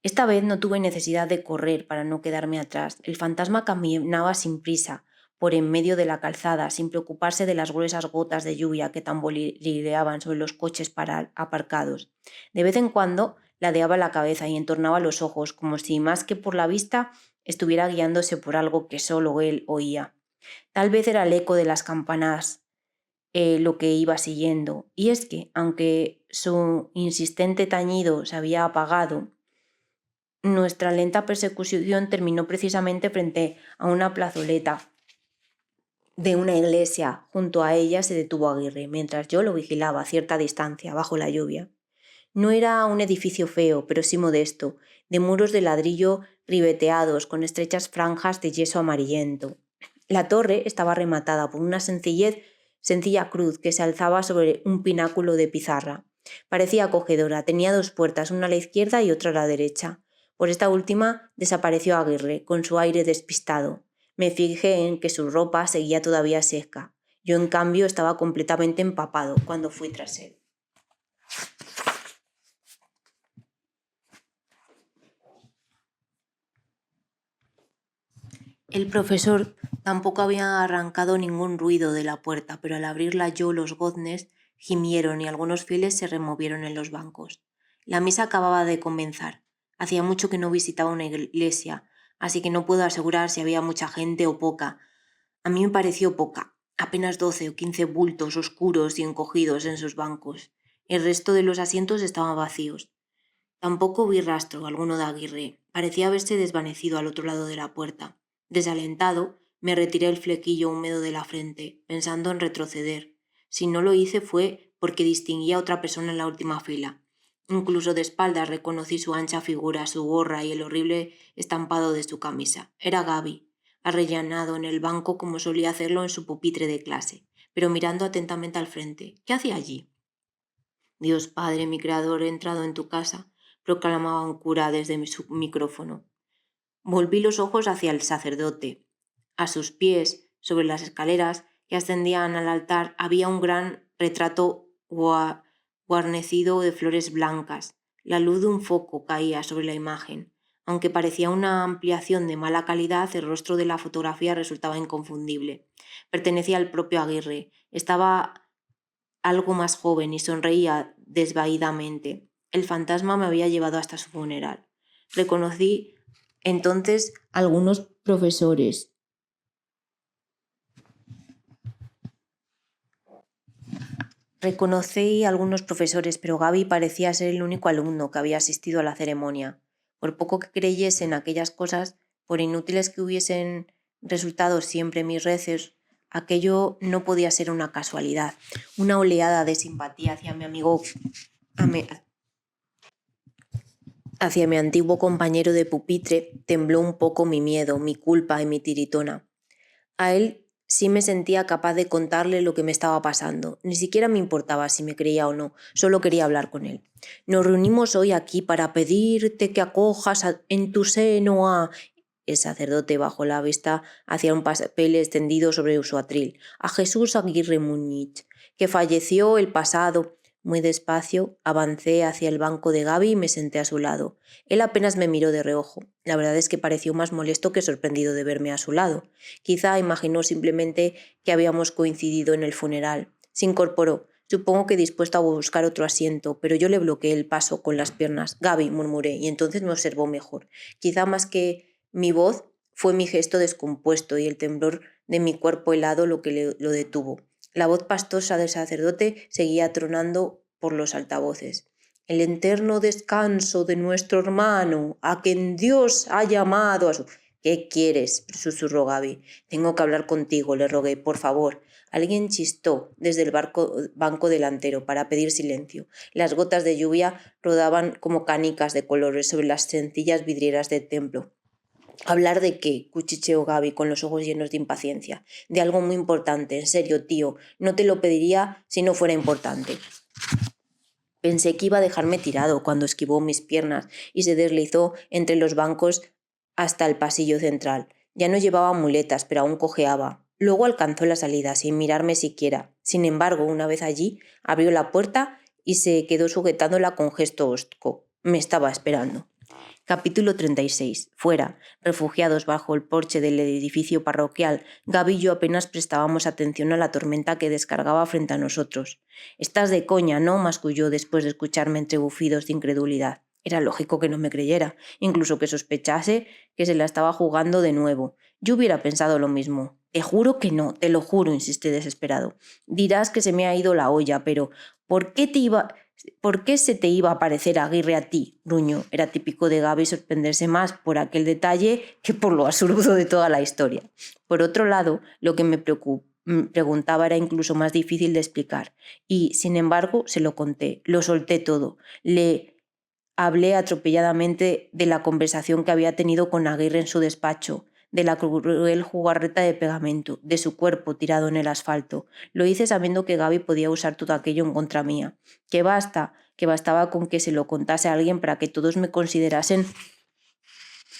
Esta vez no tuve necesidad de correr para no quedarme atrás. El fantasma caminaba sin prisa, por en medio de la calzada, sin preocuparse de las gruesas gotas de lluvia que tamborileaban sobre los coches aparcados. De vez en cuando ladeaba la cabeza y entornaba los ojos, como si más que por la vista estuviera guiándose por algo que solo él oía. Tal vez era el eco de las campanas lo que iba siguiendo. Y es que, aunque su insistente tañido se había apagado, nuestra lenta persecución terminó precisamente frente a una plazoleta de una iglesia. Junto a ella se detuvo Aguirre, mientras yo lo vigilaba a cierta distancia, bajo la lluvia. No era un edificio feo, pero sí modesto, de muros de ladrillo ribeteados con estrechas franjas de yeso amarillento. La torre estaba rematada por una sencilla cruz que se alzaba sobre un pináculo de pizarra. Parecía acogedora, tenía 2 puertas, una a la izquierda y otra a la derecha. Por esta última desapareció Aguirre, con su aire despistado. Me fijé en que su ropa seguía todavía seca. Yo, en cambio, estaba completamente empapado cuando fui tras él. El profesor tampoco había arrancado ningún ruido de la puerta, pero al abrirla yo los goznes gimieron y algunos fieles se removieron en los bancos. La misa acababa de comenzar. Hacía mucho que no visitaba una iglesia, así que no puedo asegurar si había mucha gente o poca. A mí me pareció poca, apenas 12 o 15 bultos oscuros y encogidos en sus bancos. El resto de los asientos estaban vacíos. Tampoco vi rastro alguno de Aguirre. Parecía haberse desvanecido al otro lado de la puerta. Desalentado, me retiré el flequillo húmedo de la frente, pensando en retroceder. Si no lo hice fue porque distinguí a otra persona en la última fila. Incluso de espaldas reconocí su ancha figura, su gorra y el horrible estampado de su camisa. Era Gaby, arrellanado en el banco como solía hacerlo en su pupitre de clase, pero mirando atentamente al frente. ¿Qué hacía allí? Dios Padre, mi Creador, he entrado en tu casa, proclamaba un cura desde su micrófono. Volví los ojos hacia el sacerdote. A sus pies, sobre las escaleras que ascendían al altar, había un gran retrato guarnecido de flores blancas. La luz de un foco caía sobre la imagen. Aunque parecía una ampliación de mala calidad, el rostro de la fotografía resultaba inconfundible. Pertenecía al propio Aguirre. Estaba algo más joven y sonreía desvaídamente. El fantasma me había llevado hasta su funeral. Reconocí entonces algunos profesores. Reconocí a algunos profesores, pero Gaby parecía ser el único alumno que había asistido a la ceremonia. Por poco que creyese en aquellas cosas, por inútiles que hubiesen resultado siempre mis recelos, aquello no podía ser una casualidad. Una oleada de simpatía hacia mi amigo, hacia mi antiguo compañero de pupitre, tembló un poco mi miedo, mi culpa y mi tiritona. A él sí me sentía capaz de contarle lo que me estaba pasando. Ni siquiera me importaba si me creía o no, solo quería hablar con él. Nos reunimos hoy aquí para pedirte que acojas en tu seno a... El sacerdote bajó la vista hacia un papel extendido sobre su atril. A Jesús Aguirre Múnich, que falleció el pasado. Muy despacio avancé hacia el banco de Gaby y me senté a su lado. Él apenas me miró de reojo. La verdad es que pareció más molesto que sorprendido de verme a su lado. Quizá imaginó simplemente que habíamos coincidido en el funeral. Se incorporó, supongo que dispuesto a buscar otro asiento, pero yo le bloqueé el paso con las piernas. Gaby, murmuré, y entonces me observó mejor. Quizá más que mi voz fue mi gesto descompuesto y el temblor de mi cuerpo helado lo que lo detuvo. La voz pastosa del sacerdote seguía tronando por los altavoces. El eterno descanso de nuestro hermano, a quien Dios ha llamado a su... ¿Qué quieres?, susurró Gaby. Tengo que hablar contigo, le rogué, por favor. Alguien chistó desde el banco delantero para pedir silencio. Las gotas de lluvia rodaban como canicas de colores sobre las sencillas vidrieras del templo. ¿Hablar de qué?, cuchicheó Gaby con los ojos llenos de impaciencia. De algo muy importante, en serio, tío. No te lo pediría si no fuera importante. Pensé que iba a dejarme tirado cuando esquivó mis piernas y se deslizó entre los bancos hasta el pasillo central. Ya no llevaba muletas, pero aún cojeaba. Luego alcanzó la salida, sin mirarme siquiera. Sin embargo, una vez allí, abrió la puerta y se quedó sujetándola con gesto hosco. Me estaba esperando. Capítulo 36. Fuera, refugiados bajo el porche del edificio parroquial, Gaby y yo apenas prestábamos atención a la tormenta que descargaba frente a nosotros. «Estás de coña, ¿no?», masculló después de escucharme entre bufidos de incredulidad. Era lógico que no me creyera, incluso que sospechase que se la estaba jugando de nuevo. Yo hubiera pensado lo mismo. «Te juro que no, te lo juro», insistí desesperado. «Dirás que se me ha ido la olla, pero ¿por qué se te iba a parecer Aguirre a ti?», gruñó. Era típico de Gaby sorprenderse más por aquel detalle que por lo absurdo de toda la historia. Por otro lado, lo que me preguntaba era incluso más difícil de explicar. Y, sin embargo, se lo conté. Lo solté todo. Le hablé atropelladamente de la conversación que había tenido con Aguirre en su despacho, de la cruel jugarreta de pegamento, de su cuerpo tirado en el asfalto. Lo hice sabiendo que Gaby podía usar todo aquello en contra mía. Que bastaba con que se lo contase a alguien para que todos me considerasen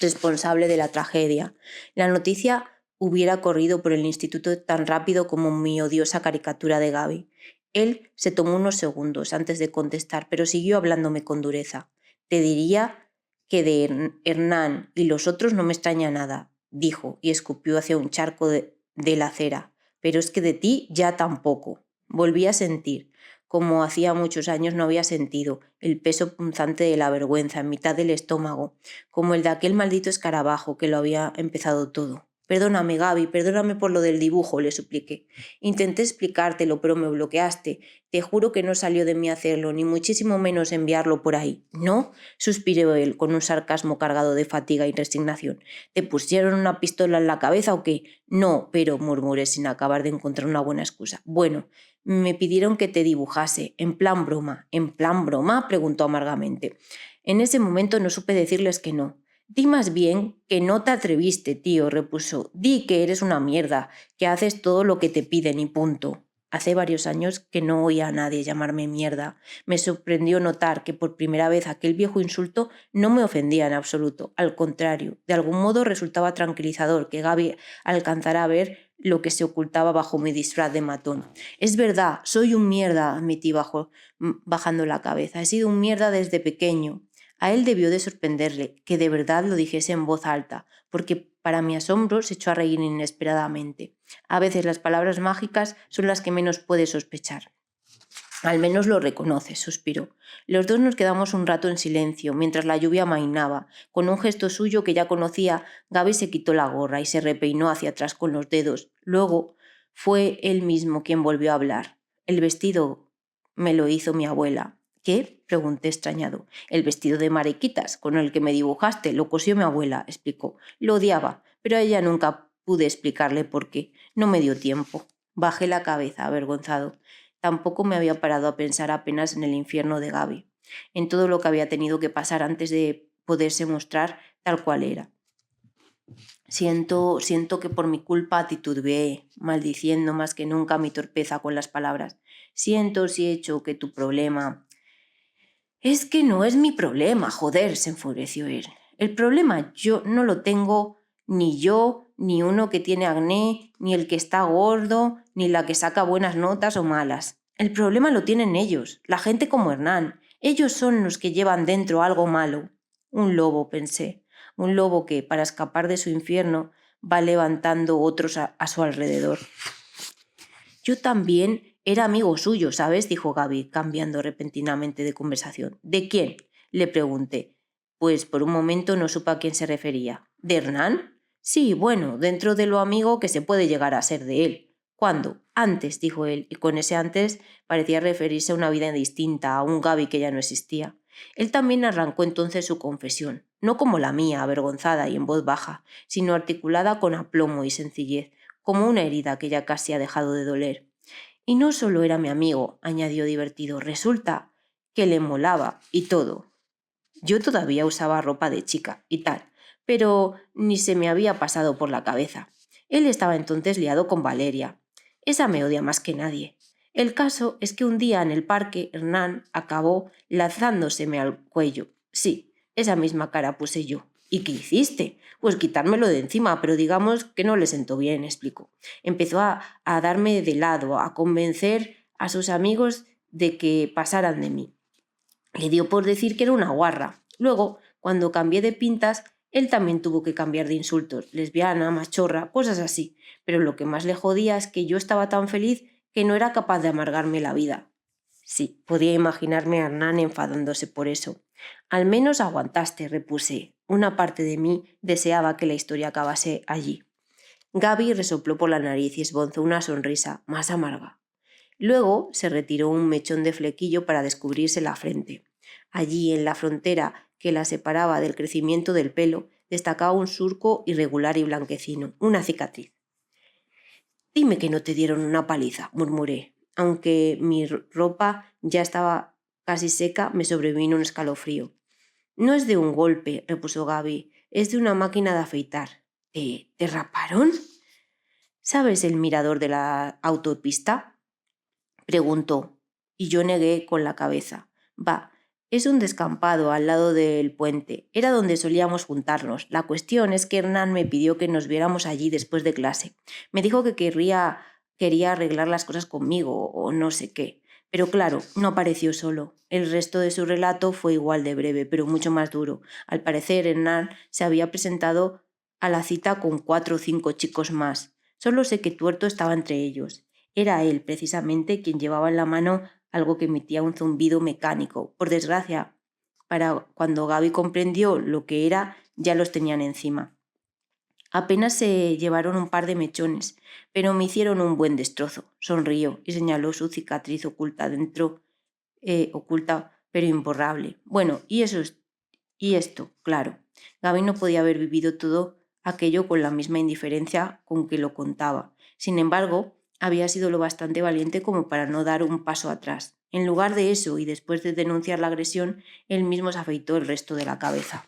responsable de la tragedia. La noticia hubiera corrido por el instituto tan rápido como mi odiosa caricatura de Gaby. Él se tomó unos segundos antes de contestar, pero siguió hablándome con dureza. «Te diría que de Hernán y los otros no me extraña nada», dijo, y escupió hacia un charco de la acera. «Pero es que de ti ya tampoco». Volví a sentir, como hacía muchos años no había sentido, el peso punzante de la vergüenza en mitad del estómago, como el de aquel maldito escarabajo que lo había empezado todo. Perdóname, Gaby, perdóname por lo del dibujo, le supliqué. Intenté explicártelo, pero me bloqueaste. Te juro que no salió de mí hacerlo, ni muchísimo menos enviarlo por ahí. ¿No? Suspiró él, con un sarcasmo cargado de fatiga y resignación. ¿Te pusieron una pistola en la cabeza o qué? No, pero murmuré sin acabar de encontrar una buena excusa. Bueno, me pidieron que te dibujase, en plan broma. ¿En plan broma? Preguntó amargamente. En ese momento no supe decirles que no. Di más bien que no te atreviste, tío, repuso. Di que eres una mierda, que haces todo lo que te piden y punto. Hace varios años que no oía a nadie llamarme mierda. Me sorprendió notar que por primera vez aquel viejo insulto no me ofendía en absoluto. Al contrario, de algún modo resultaba tranquilizador que Gaby alcanzara a ver lo que se ocultaba bajo mi disfraz de matón. Es verdad, soy un mierda, admití bajando la cabeza. He sido un mierda desde pequeño. A él debió de sorprenderle que de verdad lo dijese en voz alta, porque para mi asombro se echó a reír inesperadamente. A veces las palabras mágicas son las que menos puedes sospechar. Al menos lo reconoces, suspiró. Los dos nos quedamos un rato en silencio, mientras la lluvia amainaba. Con un gesto suyo que ya conocía, Gaby se quitó la gorra y se repeinó hacia atrás con los dedos. Luego fue él mismo quien volvió a hablar. El vestido me lo hizo mi abuela. ¿Qué? Pregunté extrañado. El vestido de mariquitas con el que me dibujaste lo cosió mi abuela, explicó. Lo odiaba, pero a ella nunca pude explicarle por qué. No me dio tiempo. Bajé la cabeza, avergonzado. Tampoco me había parado a pensar apenas en el infierno de Gaby, en todo lo que había tenido que pasar antes de poderse mostrar tal cual era. Siento que por mi culpa titubeé, maldiciendo más que nunca mi torpeza con las palabras. Siento si he hecho que tu problema... Es que no es mi problema, joder, se enfureció él. El problema yo no lo tengo ni yo, ni uno que tiene acné, ni el que está gordo, ni la que saca buenas notas o malas. El problema lo tienen ellos, la gente como Hernán. Ellos son los que llevan dentro algo malo. Un lobo, pensé. Un lobo que, para escapar de su infierno, va levantando otros a su alrededor. Yo también era amigo suyo, ¿sabes? Dijo Gaby, cambiando repentinamente de conversación. ¿De quién? Le pregunté. Pues por un momento no supe a quién se refería. ¿De Hernán? Sí, bueno, dentro de lo amigo que se puede llegar a ser de él. ¿Cuándo? Antes, dijo él, y con ese antes parecía referirse a una vida distinta, a un Gaby que ya no existía. Él también arrancó entonces su confesión, no como la mía, avergonzada y en voz baja, sino articulada con aplomo y sencillez, como una herida que ya casi ha dejado de doler. Y no solo era mi amigo, añadió divertido, resulta que le molaba y todo. Yo todavía usaba ropa de chica y tal, pero ni se me había pasado por la cabeza. Él estaba entonces liado con Valeria. Esa me odia más que nadie. El caso es que un día en el parque Hernán acabó lanzándoseme al cuello. Sí, esa misma cara puse yo. ¿Y qué hiciste? Pues quitármelo de encima, pero digamos que no le sentó bien, explicó. Empezó a darme de lado, a convencer a sus amigos de que pasaran de mí. Le dio por decir que era una guarra. Luego, cuando cambié de pintas, él también tuvo que cambiar de insultos. Lesbiana, machorra, cosas así. Pero lo que más le jodía es que yo estaba tan feliz que no era capaz de amargarme la vida. Sí, podía imaginarme a Hernán enfadándose por eso. Al menos aguantaste, repuse. Una parte de mí deseaba que la historia acabase allí. Gaby resopló por la nariz y esbozó una sonrisa más amarga. Luego se retiró un mechón de flequillo para descubrirse la frente. Allí, en la frontera que la separaba del crecimiento del pelo, destacaba un surco irregular y blanquecino, una cicatriz. «Dime que no te dieron una paliza», murmuré. Aunque mi ropa ya estaba casi seca, me sobrevino un escalofrío. «No es de un golpe», repuso Gaby, «es de una máquina de afeitar». ¿Te raparon?» «¿Sabes el mirador de la autopista?», preguntó, y yo negué con la cabeza. «Va, es un descampado al lado del puente. Era donde solíamos juntarnos. La cuestión es que Hernán me pidió que nos viéramos allí después de clase. Me dijo que quería arreglar las cosas conmigo o no sé qué. Pero claro, no apareció solo. El resto de su relato fue igual de breve, pero mucho más duro. Al parecer, Hernán se había presentado a la cita con 4 o 5 chicos más. Solo sé que Tuerto estaba entre ellos. Era él, precisamente, quien llevaba en la mano algo que emitía un zumbido mecánico. Por desgracia, para cuando Gaby comprendió lo que era, ya los tenían encima. Apenas se llevaron un par de mechones, pero me hicieron un buen destrozo. Sonrió y señaló su cicatriz oculta oculta pero imborrable. Bueno, y esto, claro. Gaby no podía haber vivido todo aquello con la misma indiferencia con que lo contaba. Sin embargo, había sido lo bastante valiente como para no dar un paso atrás. En lugar de eso, y después de denunciar la agresión, él mismo se afeitó el resto de la cabeza.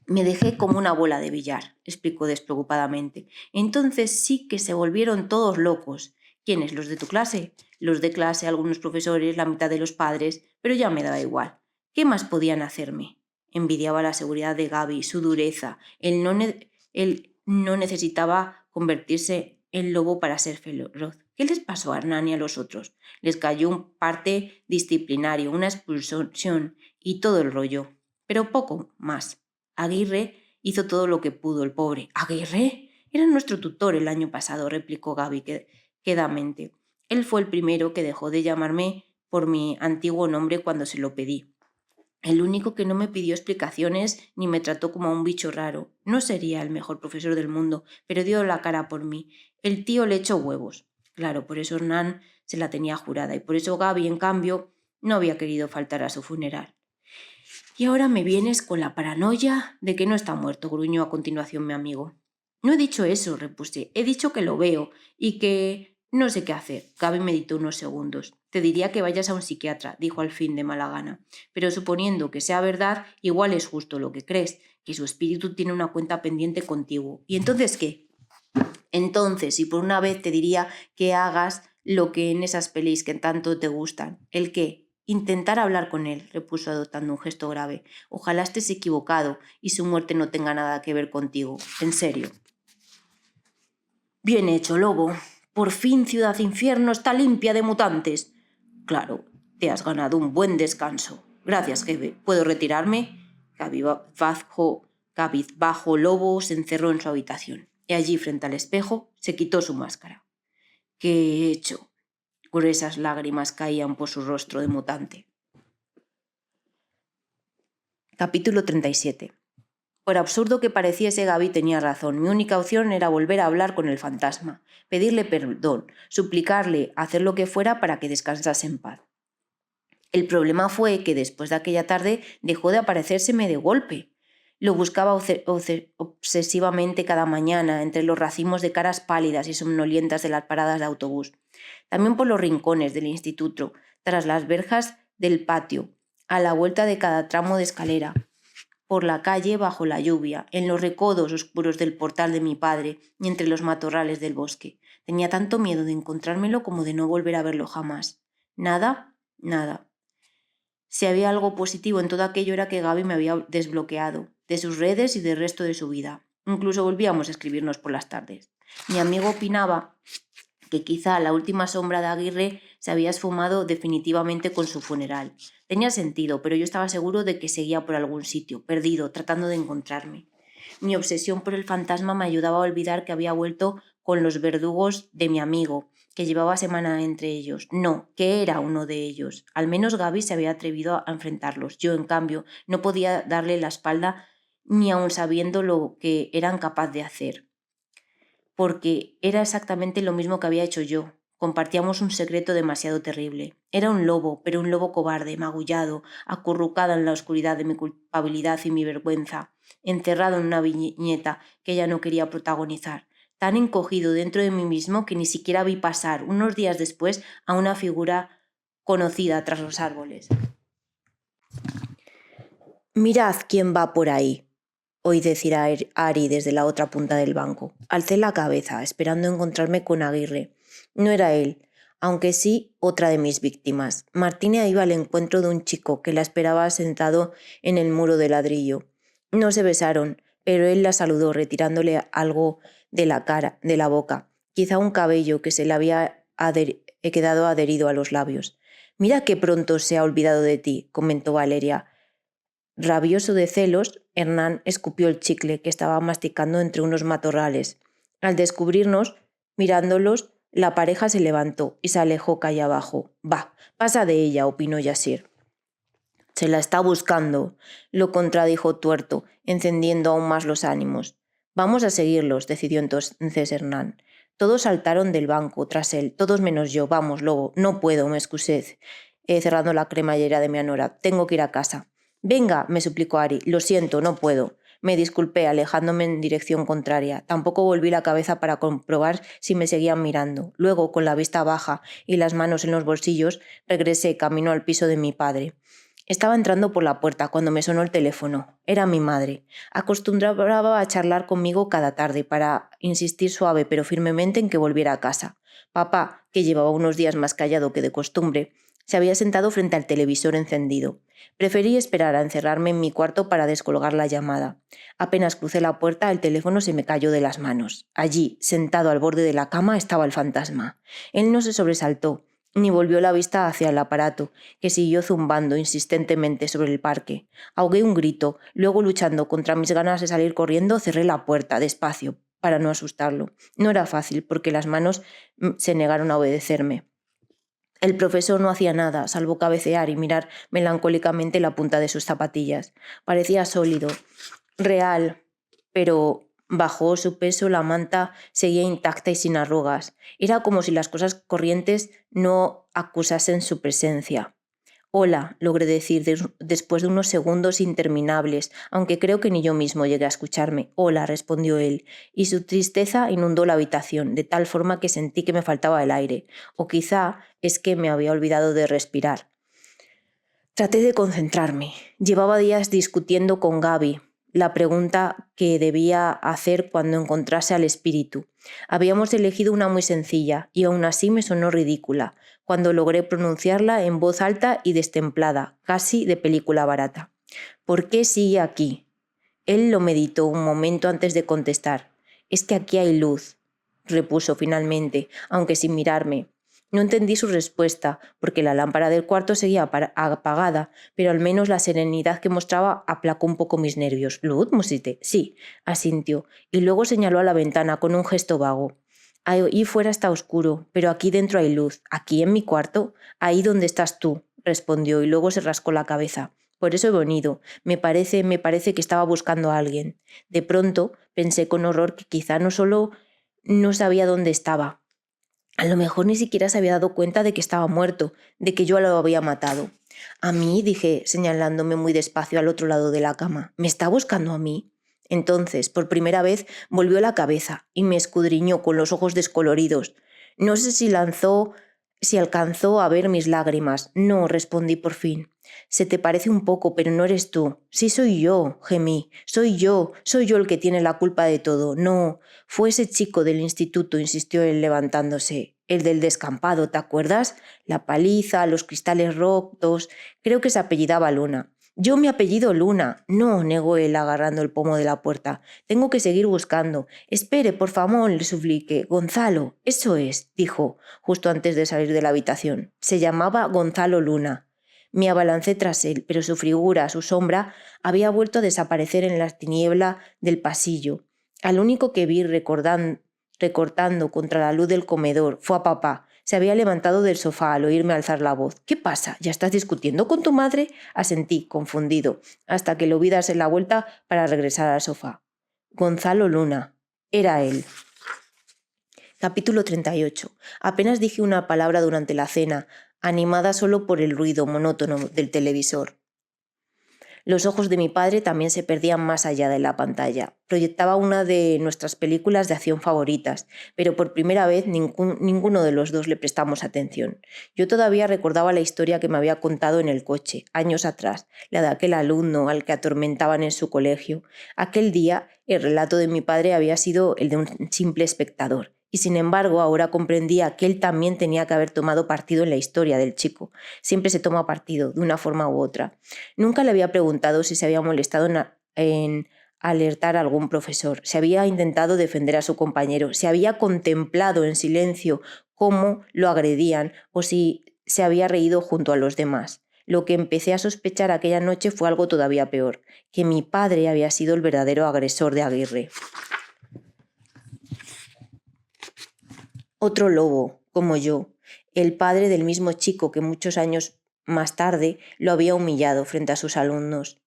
Me dejé como una bola de billar, explicó despreocupadamente. Entonces sí que se volvieron todos locos. ¿Quiénes? ¿Los de tu clase? Los de clase, algunos profesores, la mitad de los padres, pero ya me daba igual. ¿Qué más podían hacerme? Envidiaba la seguridad de Gaby, su dureza. Él no necesitaba convertirse en lobo para ser feroz. ¿Qué les pasó a Hernán y a los otros? Les cayó un parte disciplinario, una expulsión y todo el rollo, pero poco más. Aguirre hizo todo lo que pudo, el pobre. ¿Aguirre? Era nuestro tutor el año pasado, replicó Gaby quedamente. Él fue el primero que dejó de llamarme por mi antiguo nombre cuando se lo pedí. El único que no me pidió explicaciones ni me trató como a un bicho raro. No sería el mejor profesor del mundo, pero dio la cara por mí. El tío le echó huevos. Claro, por eso Hernán se la tenía jurada y por eso Gaby, en cambio, no había querido faltar a su funeral. Y ahora me vienes con la paranoia de que no está muerto, gruñó a continuación mi amigo. No he dicho eso, repuse. He dicho que lo veo y que no sé qué hacer. Gaby meditó unos segundos. Te diría que vayas a un psiquiatra, dijo al fin de mala gana. Pero suponiendo que sea verdad, igual es justo lo que crees, que su espíritu tiene una cuenta pendiente contigo. ¿Y entonces qué? Entonces, y por una vez te diría que hagas lo que en esas pelis que tanto te gustan. ¿El qué? Intentar hablar con él, repuso adoptando un gesto grave. Ojalá estés equivocado y su muerte no tenga nada que ver contigo. En serio. Bien hecho, lobo. Por fin Ciudad Infierno está limpia de mutantes. Claro, te has ganado un buen descanso. Gracias, jefe. ¿Puedo retirarme? Cabizbajo Lobo se encerró en su habitación y allí, frente al espejo, se quitó su máscara. ¿Qué he hecho? Gruesas lágrimas caían por su rostro de mutante. Capítulo 37. Por absurdo que pareciese, Gaby tenía razón. Mi única opción era volver a hablar con el fantasma, pedirle perdón, suplicarle, hacer lo que fuera para que descansase en paz. El problema fue que después de aquella tarde dejó de aparecérseme de golpe. Lo buscaba obsesivamente cada mañana entre los racimos de caras pálidas y somnolientas de las paradas de autobús. También por los rincones del instituto, tras las verjas del patio, a la vuelta de cada tramo de escalera, por la calle bajo la lluvia, en los recodos oscuros del portal de mi padre y entre los matorrales del bosque. Tenía tanto miedo de encontrármelo como de no volver a verlo jamás. Nada. Si había algo positivo en todo aquello era que Gaby me había desbloqueado de sus redes y del resto de su vida. Incluso volvíamos a escribirnos por las tardes. Mi amigo opinaba que quizá la última sombra de Aguirre se había esfumado definitivamente con su funeral. Tenía sentido, pero yo estaba seguro de que seguía por algún sitio, perdido, tratando de encontrarme. Mi obsesión por el fantasma me ayudaba a olvidar que había vuelto con los verdugos de mi amigo, que llevaba semana entre ellos. No, que era uno de ellos. Al menos Gaby se había atrevido a enfrentarlos. Yo, en cambio, no podía darle la espalda ni aun sabiendo lo que eran capaz de hacer. Porque era exactamente lo mismo que había hecho yo. Compartíamos un secreto demasiado terrible. Era un lobo, pero un lobo cobarde, magullado, acurrucado en la oscuridad de mi culpabilidad y mi vergüenza, encerrado en una viñeta que ella no quería protagonizar, tan encogido dentro de mí mismo que ni siquiera vi pasar, unos días después, a una figura conocida tras los árboles. Mirad quién va por ahí, oí decir a Ari desde la otra punta del banco. Alcé la cabeza, esperando encontrarme con Aguirre. No era él, aunque sí otra de mis víctimas. Martina iba al encuentro de un chico que la esperaba sentado en el muro de ladrillo. No se besaron, pero él la saludó retirándole algo de la boca, quizá un cabello que se le había quedado adherido a los labios. Mira qué pronto se ha olvidado de ti, comentó Valeria. Rabioso de celos, Hernán escupió el chicle que estaba masticando entre unos matorrales. Al descubrirnos, mirándolos, la pareja se levantó y se alejó calle abajo. «Va, pasa de ella», opinó Yasir. «Se la está buscando», lo contradijo Tuerto, encendiendo aún más los ánimos. Vamos a seguirlos, decidió entonces Hernán. Todos saltaron del banco tras él, todos menos yo. Vamos, Lobo, no puedo, me excusé, cerrando la cremallera de mi anora. Tengo que ir a casa. Venga, me suplicó Ari. Lo siento, no puedo. Me disculpé, alejándome en dirección contraria. Tampoco volví la cabeza para comprobar si me seguían mirando. Luego, con la vista baja y las manos en los bolsillos, regresé camino al piso de mi padre. Estaba entrando por la puerta cuando me sonó el teléfono. Era mi madre. Acostumbraba a charlar conmigo cada tarde para insistir suave pero firmemente en que volviera a casa. Papá, que llevaba unos días más callado que de costumbre, se había sentado frente al televisor encendido. Preferí esperar a encerrarme en mi cuarto para descolgar la llamada. Apenas crucé la puerta, el teléfono se me cayó de las manos. Allí, sentado al borde de la cama, estaba el fantasma. Él no se sobresaltó, ni volvió la vista hacia el aparato, que siguió zumbando insistentemente sobre el parque. Ahogué un grito, luego, luchando contra mis ganas de salir corriendo, cerré la puerta despacio para no asustarlo. No era fácil, porque las manos se negaron a obedecerme. El profesor no hacía nada, salvo cabecear y mirar melancólicamente la punta de sus zapatillas. Parecía sólido, real, pero bajo su peso la manta seguía intacta y sin arrugas. Era como si las cosas corrientes no acusasen su presencia. Hola, logré decir después de unos segundos interminables, aunque creo que ni yo mismo llegué a escucharme. Hola, respondió él, y su tristeza inundó la habitación, de tal forma que sentí que me faltaba el aire, o quizá es que me había olvidado de respirar. Traté de concentrarme. Llevaba días discutiendo con Gaby la pregunta que debía hacer cuando encontrase al espíritu. Habíamos elegido una muy sencilla, y aún así me sonó ridícula, cuando logré pronunciarla en voz alta y destemplada, casi de película barata. ¿Por qué sigue aquí? Él lo meditó un momento antes de contestar. Es que aquí hay luz, repuso finalmente, aunque sin mirarme. No entendí su respuesta, porque la lámpara del cuarto seguía apagada, pero al menos la serenidad que mostraba aplacó un poco mis nervios. ¿Luz? Musité. Sí, asintió, y luego señaló a la ventana con un gesto vago. Ahí fuera está oscuro, pero aquí dentro hay luz. ¿Aquí en mi cuarto? Ahí donde estás tú, respondió, y luego se rascó la cabeza. Por eso he venido. Me parece que estaba buscando a alguien. De pronto pensé con horror que quizá no solo no sabía dónde estaba. A lo mejor ni siquiera se había dado cuenta de que estaba muerto, de que yo lo había matado. ¿A mí? Dije, señalándome muy despacio al otro lado de la cama. ¿Me está buscando a mí? Entonces, por primera vez, volvió la cabeza y me escudriñó con los ojos descoloridos. No sé si alcanzó a ver mis lágrimas. No, respondí por fin. Se te parece un poco, pero no eres tú. Sí, soy yo, gemí. Soy yo el que tiene la culpa de todo. No, fue ese chico del instituto, insistió él levantándose. El del descampado, ¿te acuerdas? La paliza, los cristales rotos. Creo que se apellidaba Luna. Yo mi apellido Luna. No, negó él agarrando el pomo de la puerta. Tengo que seguir buscando. Espere, por favor, le supliqué. Gonzalo, eso es, dijo, justo antes de salir de la habitación. Se llamaba Gonzalo Luna. Me abalancé tras él, pero su figura, su sombra, había vuelto a desaparecer en la tiniebla del pasillo. Al único que vi recortando contra la luz del comedor fue a papá. Se había levantado del sofá al oírme alzar la voz. ¿Qué pasa? ¿Ya estás discutiendo con tu madre? Asentí, confundido, hasta que lo vi darse la vuelta para regresar al sofá. Gonzalo Luna. Era él. Capítulo 38. Apenas dije una palabra durante la cena, animada solo por el ruido monótono del televisor. Los ojos de mi padre también se perdían más allá de la pantalla. Proyectaba una de nuestras películas de acción favoritas, pero por primera vez ninguno de los dos le prestamos atención. Yo todavía recordaba la historia que me había contado en el coche, años atrás, la de aquel alumno al que atormentaban en su colegio. Aquel día, el relato de mi padre había sido el de un simple espectador. Y sin embargo, ahora comprendía que él también tenía que haber tomado partido en la historia del chico. Siempre se toma partido, de una forma u otra. Nunca le había preguntado si se había molestado en alertar a algún profesor, si había intentado defender a su compañero, si había contemplado en silencio cómo lo agredían o si se había reído junto a los demás. Lo que empecé a sospechar aquella noche fue algo todavía peor, que mi padre había sido el verdadero agresor de Aguirre. Otro lobo, como yo, el padre del mismo chico que muchos años más tarde lo había humillado frente a sus alumnos.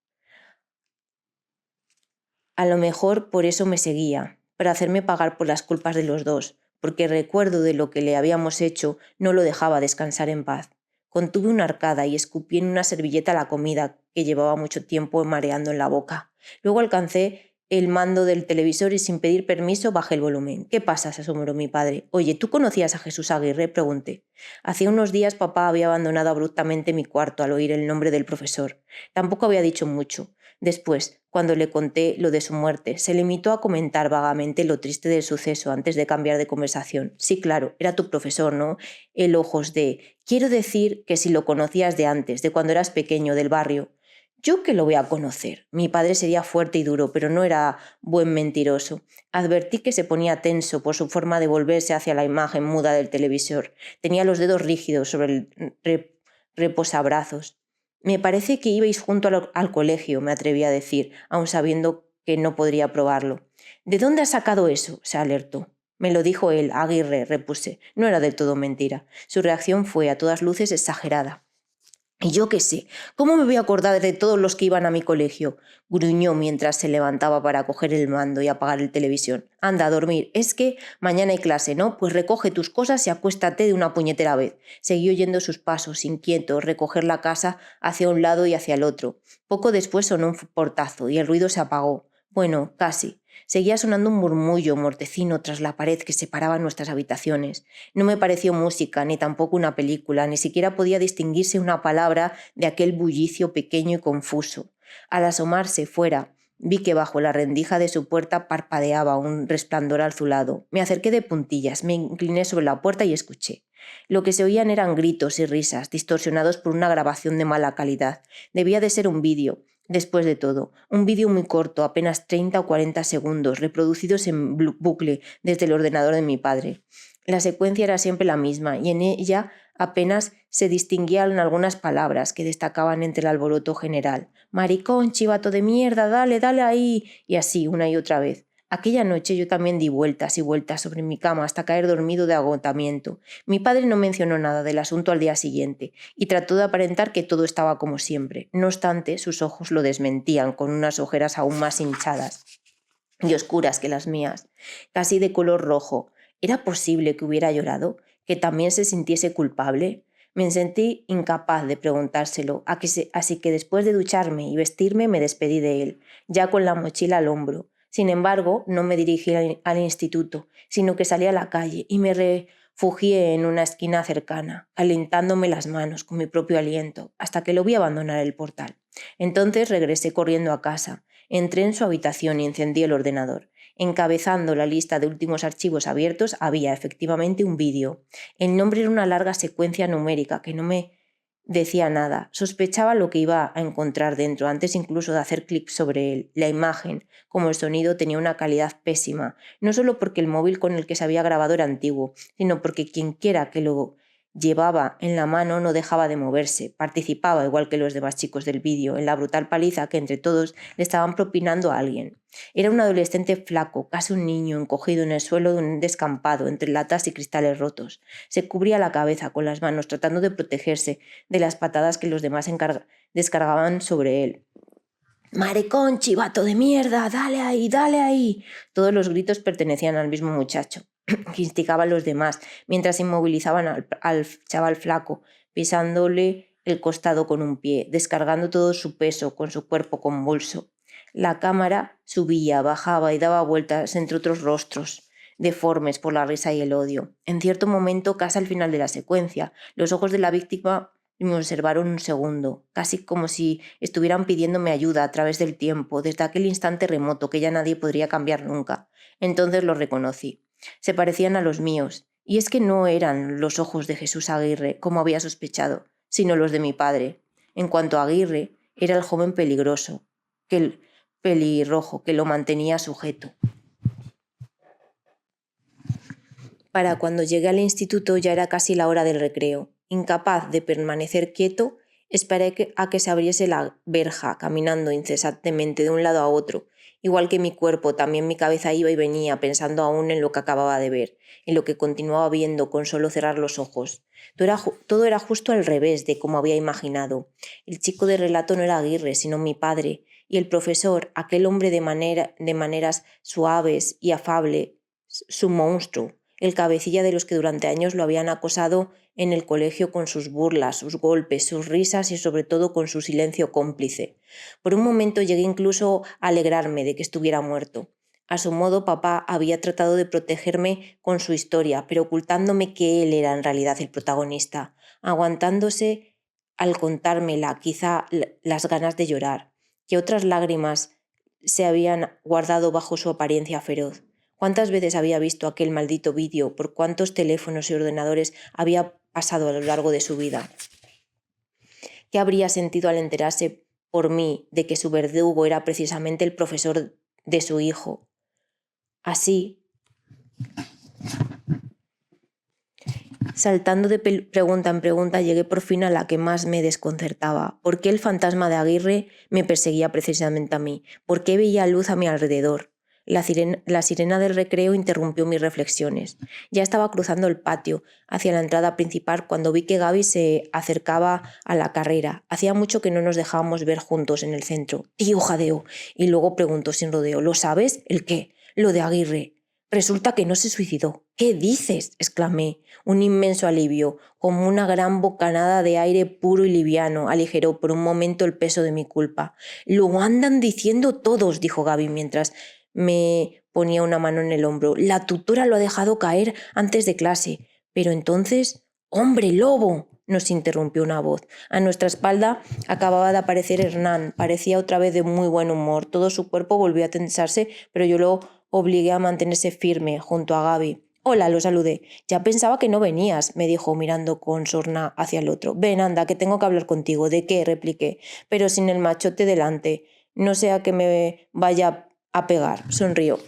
A lo mejor por eso me seguía, para hacerme pagar por las culpas de los dos, porque el recuerdo de lo que le habíamos hecho no lo dejaba descansar en paz. Contuve una arcada y escupí en una servilleta la comida que llevaba mucho tiempo mareando en la boca. Luego alcancé el mando del televisor y sin pedir permiso bajé el volumen. ¿Qué pasa?, se asombró mi padre. Oye, ¿tú conocías a Jesús Aguirre?, pregunté. Hacía unos días papá había abandonado abruptamente mi cuarto al oír el nombre del profesor. Tampoco había dicho mucho. Después, cuando le conté lo de su muerte, se limitó a comentar vagamente lo triste del suceso antes de cambiar de conversación. Sí, claro, era tu profesor, ¿no? El ojos de... Quiero decir que si lo conocías de antes, de cuando eras pequeño, del barrio. Yo que lo voy a conocer. Mi padre sería fuerte y duro, pero no era buen mentiroso. Advertí que se ponía tenso por su forma de volverse hacia la imagen muda del televisor. Tenía los dedos rígidos sobre el reposabrazos. Me parece que ibais junto al colegio, me atreví a decir, aun sabiendo que no podría probarlo. ¿De dónde has sacado eso?, se alertó. Me lo dijo él, Aguirre, repuse. No era del todo mentira. Su reacción fue, a todas luces, exagerada. Y yo qué sé, ¿cómo me voy a acordar de todos los que iban a mi colegio? Gruñó mientras se levantaba para coger el mando y apagar el televisión. Anda, a dormir. Es que mañana hay clase, ¿no? Pues recoge tus cosas y acuéstate de una puñetera vez. Seguí oyendo sus pasos, inquieto, recoger la casa hacia un lado y hacia el otro. Poco después sonó un portazo y el ruido se apagó. Bueno, casi. Seguía sonando un murmullo mortecino tras la pared que separaba nuestras habitaciones. No me pareció música, ni tampoco una película, ni siquiera podía distinguirse una palabra de aquel bullicio pequeño y confuso. Al asomarse fuera, vi que bajo la rendija de su puerta parpadeaba un resplandor azulado. Me acerqué de puntillas, me incliné sobre la puerta y escuché. Lo que se oían eran gritos y risas, distorsionados por una grabación de mala calidad. Debía de ser un vídeo. Después de todo, un vídeo muy corto, apenas 30 o 40 segundos, reproducidos en bucle desde el ordenador de mi padre. La secuencia era siempre la misma y en ella apenas se distinguían algunas palabras que destacaban entre el alboroto general. Maricón, chivato de mierda, dale, dale ahí, y así una y otra vez. Aquella noche yo también di vueltas y vueltas sobre mi cama hasta caer dormido de agotamiento. Mi padre no mencionó nada del asunto al día siguiente y trató de aparentar que todo estaba como siempre. No obstante, sus ojos lo desmentían con unas ojeras aún más hinchadas y oscuras que las mías, casi de color rojo. ¿Era posible que hubiera llorado? ¿Que también se sintiese culpable? Me sentí incapaz de preguntárselo, así que después de ducharme y vestirme me despedí de él, ya con la mochila al hombro. Sin embargo, no me dirigí al instituto, sino que salí a la calle y me refugié en una esquina cercana, calentándome las manos con mi propio aliento, hasta que lo vi abandonar el portal. Entonces regresé corriendo a casa. Entré en su habitación y encendí el ordenador. Encabezando la lista de últimos archivos abiertos había efectivamente un vídeo. El nombre era una larga secuencia numérica que no me decía nada. Sospechaba lo que iba a encontrar dentro antes incluso de hacer clic sobre él. La imagen, como el sonido, tenía una calidad pésima, no solo porque el móvil con el que se había grabado era antiguo, sino porque quienquiera que lo llevaba en la mano no dejaba de moverse, participaba, igual que los demás chicos del vídeo, en la brutal paliza que entre todos le estaban propinando a alguien. Era un adolescente flaco, casi un niño, encogido en el suelo de un descampado, entre latas y cristales rotos. Se cubría la cabeza con las manos, tratando de protegerse de las patadas que los demás descargaban sobre él. «¡Maricón, chivato de mierda! ¡Dale ahí, dale ahí!». Todos los gritos pertenecían al mismo muchacho, que instigaba a los demás, mientras inmovilizaban al chaval flaco, pisándole el costado con un pie, descargando todo su peso con su cuerpo convulso. La cámara subía, bajaba y daba vueltas entre otros rostros, deformes por la risa y el odio. En cierto momento, casi al final de la secuencia, los ojos de la víctima me observaron un segundo, casi como si estuvieran pidiéndome ayuda a través del tiempo, desde aquel instante remoto que ya nadie podría cambiar nunca. Entonces los reconocí. Se parecían a los míos, y es que no eran los ojos de Jesús Aguirre, como había sospechado, sino los de mi padre. En cuanto a Aguirre, era el joven pelirrojo que lo mantenía sujeto. Para cuando llegué al instituto ya era casi la hora del recreo. Incapaz de permanecer quieto, esperé a que se abriese la verja, caminando incesantemente de un lado a otro. Igual que mi cuerpo, también mi cabeza iba y venía, pensando aún en lo que acababa de ver, en lo que continuaba viendo con solo cerrar los ojos. Todo era justo al revés de como había imaginado. El chico de relato no era Aguirre, sino mi padre, Y el profesor, aquel hombre de maneras suaves y afable, su monstruo, el cabecilla de los que durante años lo habían acosado en el colegio con sus burlas, sus golpes, sus risas y sobre todo con su silencio cómplice. Por un momento llegué incluso a alegrarme de que estuviera muerto. A su modo, papá había tratado de protegerme con su historia, pero ocultándome que él era en realidad el protagonista, aguantándose al contármela, quizá las ganas de llorar, que otras lágrimas se habían guardado bajo su apariencia feroz. ¿Cuántas veces había visto aquel maldito vídeo? ¿Por cuántos teléfonos y ordenadores había pasado a lo largo de su vida? ¿Qué habría sentido al enterarse por mí de que su verdugo era precisamente el profesor de su hijo? Así, saltando de pregunta en pregunta, llegué por fin a la que más me desconcertaba. ¿Por qué el fantasma de Aguirre me perseguía precisamente a mí? ¿Por qué veía luz a mi alrededor? La sirena del recreo interrumpió mis reflexiones. Ya estaba cruzando el patio hacia la entrada principal cuando vi que Gaby se acercaba a la carrera. Hacía mucho que no nos dejábamos ver juntos en el centro. Tío, jadeó. Y luego preguntó sin rodeo, ¿lo sabes? ¿El qué? Lo de Aguirre. Resulta que no se suicidó. ¿Qué dices? Exclamé. Un inmenso alivio, como una gran bocanada de aire puro y liviano, aligeró por un momento el peso de mi culpa. Lo andan diciendo todos, dijo Gaby mientras me ponía una mano en el hombro. La tutora lo ha dejado caer antes de clase. Pero entonces... ¡Hombre lobo!, nos interrumpió una voz. A nuestra espalda acababa de aparecer Hernán. Parecía otra vez de muy buen humor. Todo su cuerpo volvió a tensarse, pero yo lo obligué a mantenerse firme junto a Gaby. Hola, lo saludé. Ya pensaba que no venías, me dijo mirando con sorna hacia el otro. Ven, anda, que tengo que hablar contigo. ¿De qué?, repliqué, pero sin el machote delante. No sea que me vaya a pegar, sonrió.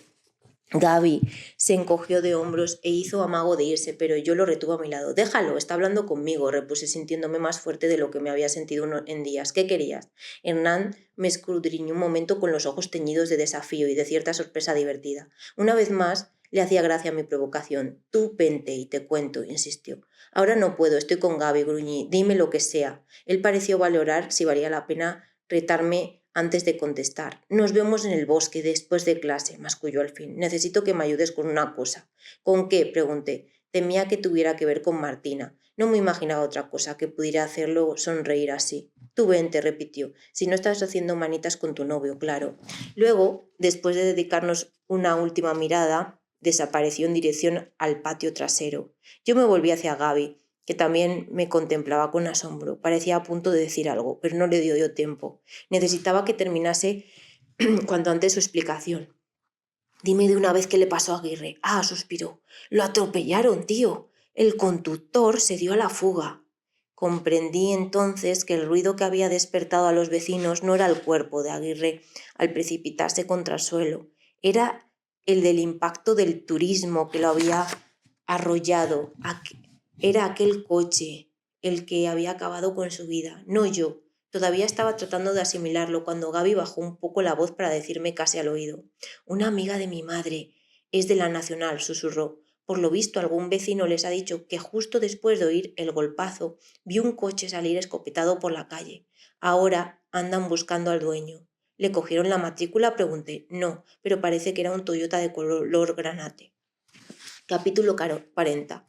Gaby se encogió de hombros e hizo amago de irse, pero yo lo retuve a mi lado. Déjalo, está hablando conmigo, repuse sintiéndome más fuerte de lo que me había sentido en días. ¿Qué querías? Hernán me escudriñó un momento con los ojos teñidos de desafío y de cierta sorpresa divertida. Una vez más le hacía gracia mi provocación. Tú vente y te cuento, insistió. Ahora no puedo, estoy con Gaby, gruñí. Dime lo que sea. Él pareció valorar si valía la pena retarme antes de contestar. Nos vemos en el bosque después de clase, masculló al fin. Necesito que me ayudes con una cosa. ¿Con qué?, pregunté. Temía que tuviera que ver con Martina. No me imaginaba otra cosa que pudiera hacerlo sonreír así. Tú vente, repitió. Si no estás haciendo manitas con tu novio, claro. Luego, después de dedicarnos una última mirada, desapareció en dirección al patio trasero. Yo me volví hacia Gaby, que también me contemplaba con asombro. Parecía a punto de decir algo, pero no le dio yo tiempo. Necesitaba que terminase cuanto antes su explicación. Dime de una vez qué le pasó a Aguirre. Ah, suspiró. Lo atropellaron, tío. El conductor se dio a la fuga. Comprendí entonces que el ruido que había despertado a los vecinos no era el cuerpo de Aguirre al precipitarse contra el suelo. Era el del impacto del turismo que lo había arrollado. Era aquel coche el que había acabado con su vida, no yo. Todavía estaba tratando de asimilarlo cuando Gaby bajó un poco la voz para decirme casi al oído. Una amiga de mi madre. Es de la Nacional, susurró. Por lo visto, algún vecino les ha dicho que justo después de oír el golpazo vio un coche salir escopetado por la calle. Ahora andan buscando al dueño. ¿Le cogieron la matrícula?, pregunté. No, pero parece que era un Toyota de color granate. Capítulo 40.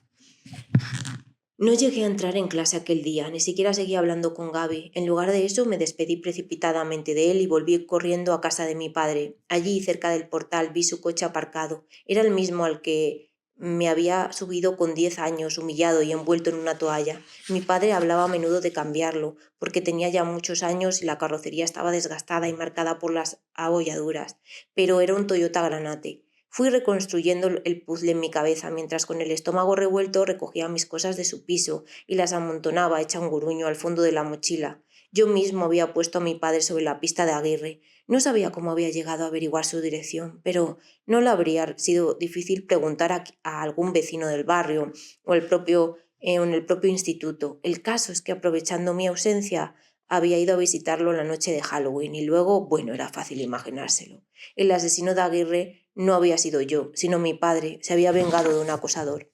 No llegué a entrar en clase aquel día, ni siquiera seguí hablando con Gaby. En lugar de eso, me despedí precipitadamente de él y volví corriendo a casa de mi padre. Allí, cerca del portal, vi su coche aparcado. Era el mismo al que me había subido con 10 años, humillado y envuelto en una toalla. Mi padre hablaba a menudo de cambiarlo, porque tenía ya muchos años y la carrocería estaba desgastada y marcada por las abolladuras. Pero era un Toyota Granate. Fui reconstruyendo el puzzle en mi cabeza mientras con el estómago revuelto recogía mis cosas de su piso y las amontonaba hecha un guruño al fondo de la mochila. Yo mismo había puesto a mi padre sobre la pista de Aguirre. No sabía cómo había llegado a averiguar su dirección, pero no le habría sido difícil preguntar a algún vecino del barrio o en el propio instituto. El caso es que, aprovechando mi ausencia, había ido a visitarlo la noche de Halloween y luego, bueno, era fácil imaginárselo. El asesino de Aguirre no había sido yo, sino mi padre. Se había vengado de un acosador.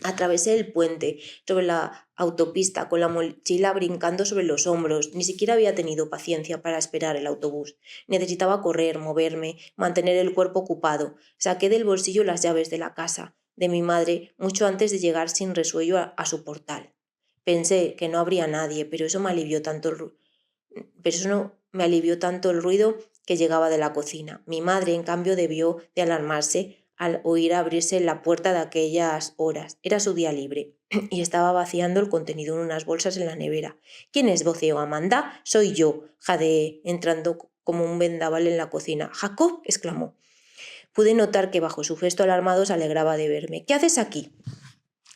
Atravesé el puente sobre la autopista con la mochila brincando sobre los hombros. Ni siquiera había tenido paciencia para esperar el autobús. Necesitaba correr, moverme, mantener el cuerpo ocupado. Saqué del bolsillo las llaves de la casa de mi madre mucho antes de llegar sin resuello a su portal. Pensé que no habría nadie, pero eso me alivió tanto pero eso no me alivió tanto el ruido que llegaba de la cocina. Mi madre, en cambio, debió de alarmarse al oír abrirse la puerta de aquellas horas. Era su día libre y estaba vaciando el contenido en unas bolsas en la nevera. ¿Quién es? Voceó Amanda. Soy yo, jadeé, entrando como un vendaval en la cocina. —¿Jacob? —exclamó. Pude notar que bajo su gesto alarmado se alegraba de verme. —¿Qué haces aquí?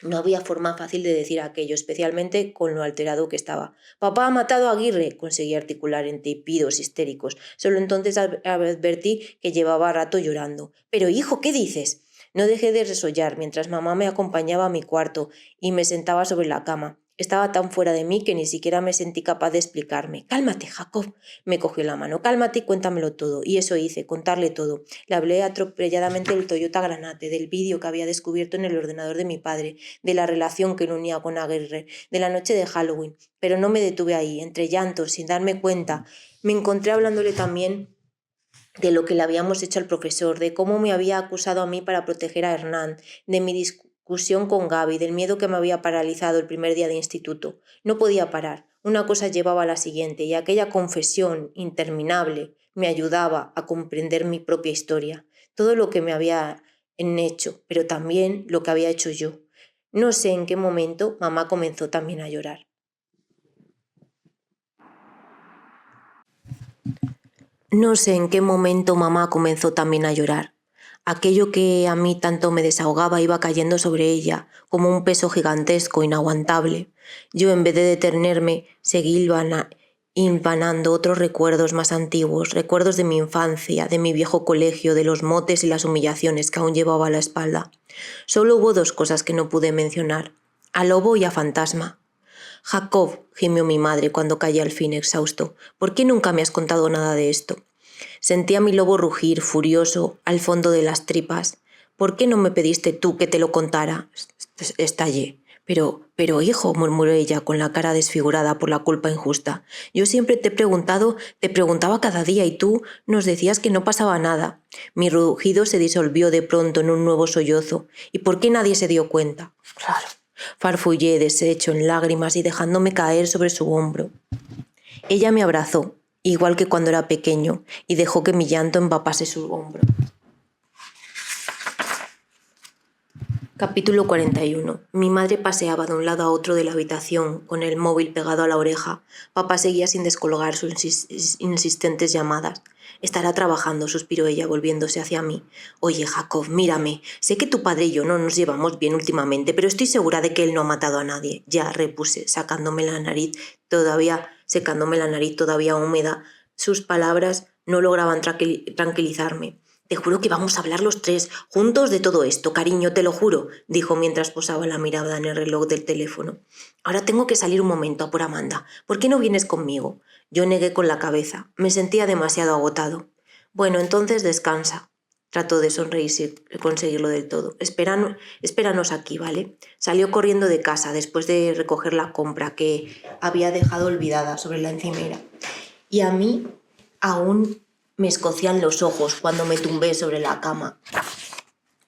No había forma fácil de decir aquello, especialmente con lo alterado que estaba. —Papá ha matado a Aguirre —conseguí articular entre hipidos histéricos. Solo entonces advertí que llevaba rato llorando. —Pero, hijo, ¿qué dices? No dejé de resollar mientras mamá me acompañaba a mi cuarto y me sentaba sobre la cama. Estaba tan fuera de mí que ni siquiera me sentí capaz de explicarme. —Cálmate, Jacob —me cogió la mano—, cálmate y cuéntamelo todo. Y eso hice, contarle todo. Le hablé atropelladamente del Toyota Granate, del vídeo que había descubierto en el ordenador de mi padre, de la relación que lo unía con Aguirre, de la noche de Halloween. Pero no me detuve ahí. Entre llantos, sin darme cuenta, me encontré hablándole también de lo que le habíamos hecho al profesor, de cómo me había acusado a mí para proteger a Hernán, de mi discusión con Gaby, del miedo que me había paralizado el primer día de instituto. No podía parar. Una cosa llevaba a la siguiente y aquella confesión interminable me ayudaba a comprender mi propia historia, todo lo que me había hecho, pero también lo que había hecho yo. No sé en qué momento mamá comenzó también a llorar. No sé en qué momento mamá comenzó también a llorar. Aquello que a mí tanto me desahogaba iba cayendo sobre ella, como un peso gigantesco, inaguantable. Yo, en vez de detenerme, seguí hilvanando otros recuerdos más antiguos, recuerdos de mi infancia, de mi viejo colegio, de los motes y las humillaciones que aún llevaba a la espalda. Solo hubo dos cosas que no pude mencionar: a Lobo y a Fantasma. —Jacob —gimió mi madre cuando callé al fin exhausto—, ¿por qué nunca me has contado nada de esto? Sentí a mi lobo rugir, furioso, al fondo de las tripas. —¿Por qué no me pediste tú que te lo contara? Estallé. Pero, hijo —murmuró ella, con la cara desfigurada por la culpa injusta—, yo siempre te preguntaba cada día y tú nos decías que no pasaba nada. Mi rugido se disolvió de pronto en un nuevo sollozo. ¿Y por qué nadie se dio cuenta? Claro. Farfullé, deshecho en lágrimas y dejándome caer sobre su hombro. Ella me abrazó, igual que cuando era pequeño, y dejó que mi llanto empapase su hombro. Capítulo 41. Mi madre paseaba de un lado a otro de la habitación, con el móvil pegado a la oreja. Papá seguía sin descolgar sus insistentes llamadas. —Estará trabajando —suspiró ella, volviéndose hacia mí. —Oye, Jacob, mírame. Sé que tu padre y yo no nos llevamos bien últimamente, pero estoy segura de que él no ha matado a nadie. —Ya —repuse, secándome la nariz todavía húmeda. Sus palabras no lograban tranquilizarme. —Te juro que vamos a hablar los tres, juntos, de todo esto, cariño, te lo juro —dijo mientras posaba la mirada en el reloj del teléfono. —Ahora tengo que salir un momento a por Amanda. ¿Por qué no vienes conmigo? Yo negué con la cabeza. Me sentía demasiado agotado. —Bueno, entonces descansa. Trató de sonreír sin conseguirlo del todo. Espéranos aquí, ¿vale? Salió corriendo de casa después de recoger la compra que había dejado olvidada sobre la encimera. Y a mí aún me escocían los ojos cuando me tumbé sobre la cama.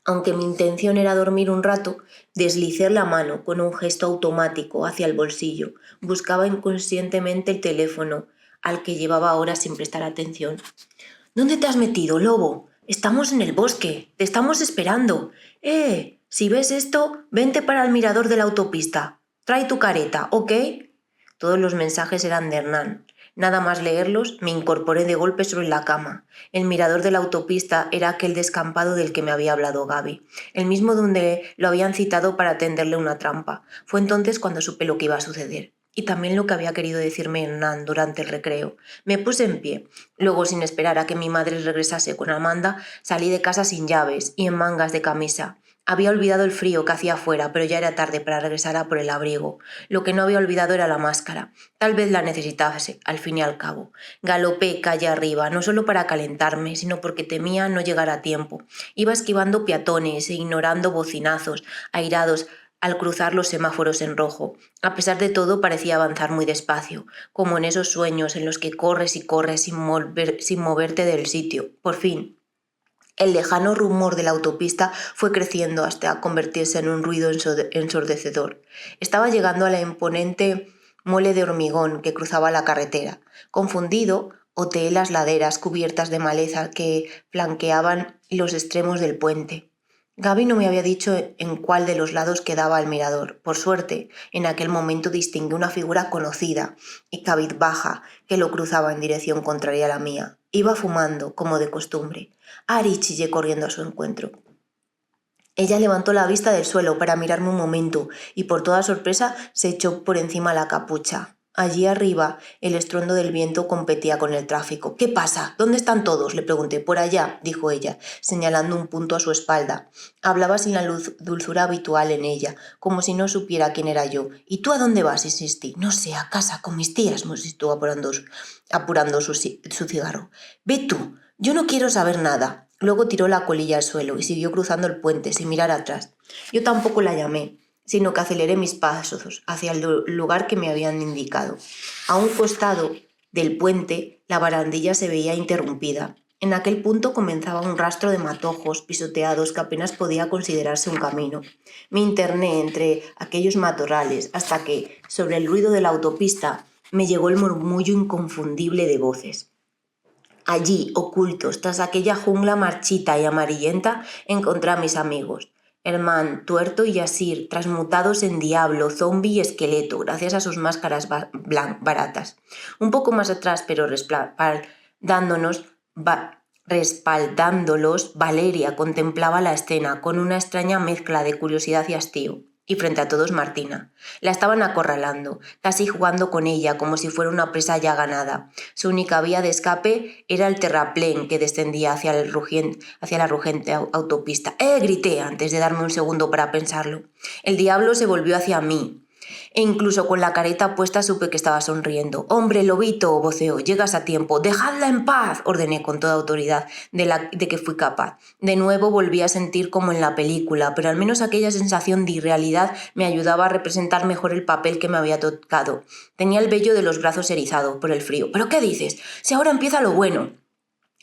Aunque mi intención era dormir un rato, deslicé la mano con un gesto automático hacia el bolsillo. Buscaba inconscientemente el teléfono, al que llevaba horas sin prestar atención. —¿Dónde te has metido, lobo? Estamos en el bosque. Te estamos esperando. Si ves esto, vente para el mirador de la autopista. Trae tu careta, ¿ok? Todos los mensajes eran de Hernán. Nada más leerlos, me incorporé de golpe sobre la cama. El mirador de la autopista era aquel descampado del que me había hablado Gaby, el mismo donde lo habían citado para tenderle una trampa. Fue entonces cuando supe lo que iba a suceder. Y también lo que había querido decirme Hernán durante el recreo. Me puse en pie. Luego, sin esperar a que mi madre regresase con Amanda, salí de casa sin llaves y en mangas de camisa. Había olvidado el frío que hacía afuera, pero ya era tarde para regresar a por el abrigo. Lo que no había olvidado era la máscara. Tal vez la necesitase, al fin y al cabo. Galopé calle arriba, no solo para calentarme, sino porque temía no llegar a tiempo. Iba esquivando peatones e ignorando bocinazos airados al cruzar los semáforos en rojo. A pesar de todo, parecía avanzar muy despacio, como en esos sueños en los que corres y corres sin moverte del sitio. Por fin, el lejano rumor de la autopista fue creciendo hasta convertirse en un ruido ensordecedor. Estaba llegando a la imponente mole de hormigón que cruzaba la carretera. Confundido, oteé las laderas cubiertas de maleza que flanqueaban los extremos del puente. Gaby no me había dicho en cuál de los lados quedaba el mirador. Por suerte, en aquel momento distinguí una figura conocida y cabizbaja que lo cruzaba en dirección contraria a la mía. Iba fumando, como de costumbre. Ari, chillé corriendo a su encuentro. Ella levantó la vista del suelo para mirarme un momento y por toda sorpresa se echó por encima la capucha. Allí arriba, el estruendo del viento competía con el tráfico. «¿Qué pasa? ¿Dónde están todos?», le pregunté. «Por allá», dijo ella, señalando un punto a su espalda. Hablaba sin la dulzura habitual en ella, como si no supiera quién era yo. «¿Y tú a dónde vas?», insistí. «No sé, a casa, con mis tías», musitó apurando su cigarro. «Ve tú, yo no quiero saber nada». Luego tiró la colilla al suelo y siguió cruzando el puente sin mirar atrás. Yo tampoco la llamé, sino que aceleré mis pasos hacia el lugar que me habían indicado. A un costado del puente, la barandilla se veía interrumpida. En aquel punto comenzaba un rastro de matojos pisoteados que apenas podía considerarse un camino. Me interné entre aquellos matorrales hasta que, sobre el ruido de la autopista, me llegó el murmullo inconfundible de voces. Allí, ocultos, tras aquella jungla marchita y amarillenta, encontré a mis amigos. Herman, Tuerto y Yasir, transmutados en diablo, zombi y esqueleto, gracias a sus máscaras baratas. Un poco más atrás, pero respaldándolos, Valeria contemplaba la escena con una extraña mezcla de curiosidad y hastío. Y frente a todos Martina. La estaban acorralando, casi jugando con ella como si fuera una presa ya ganada. Su única vía de escape era el terraplén que descendía hacia la rugente autopista. Grité antes de darme un segundo para pensarlo. El diablo se volvió hacia mí. E incluso con la careta puesta supe que estaba sonriendo. «Hombre, lobito», voceó, «llegas a tiempo». «Dejadla en paz», ordené con toda autoridad de que fui capaz. De nuevo volví a sentir como en la película, pero al menos aquella sensación de irrealidad me ayudaba a representar mejor el papel que me había tocado. Tenía el vello de los brazos erizado por el frío. «¿Pero qué dices? Si ahora empieza lo bueno».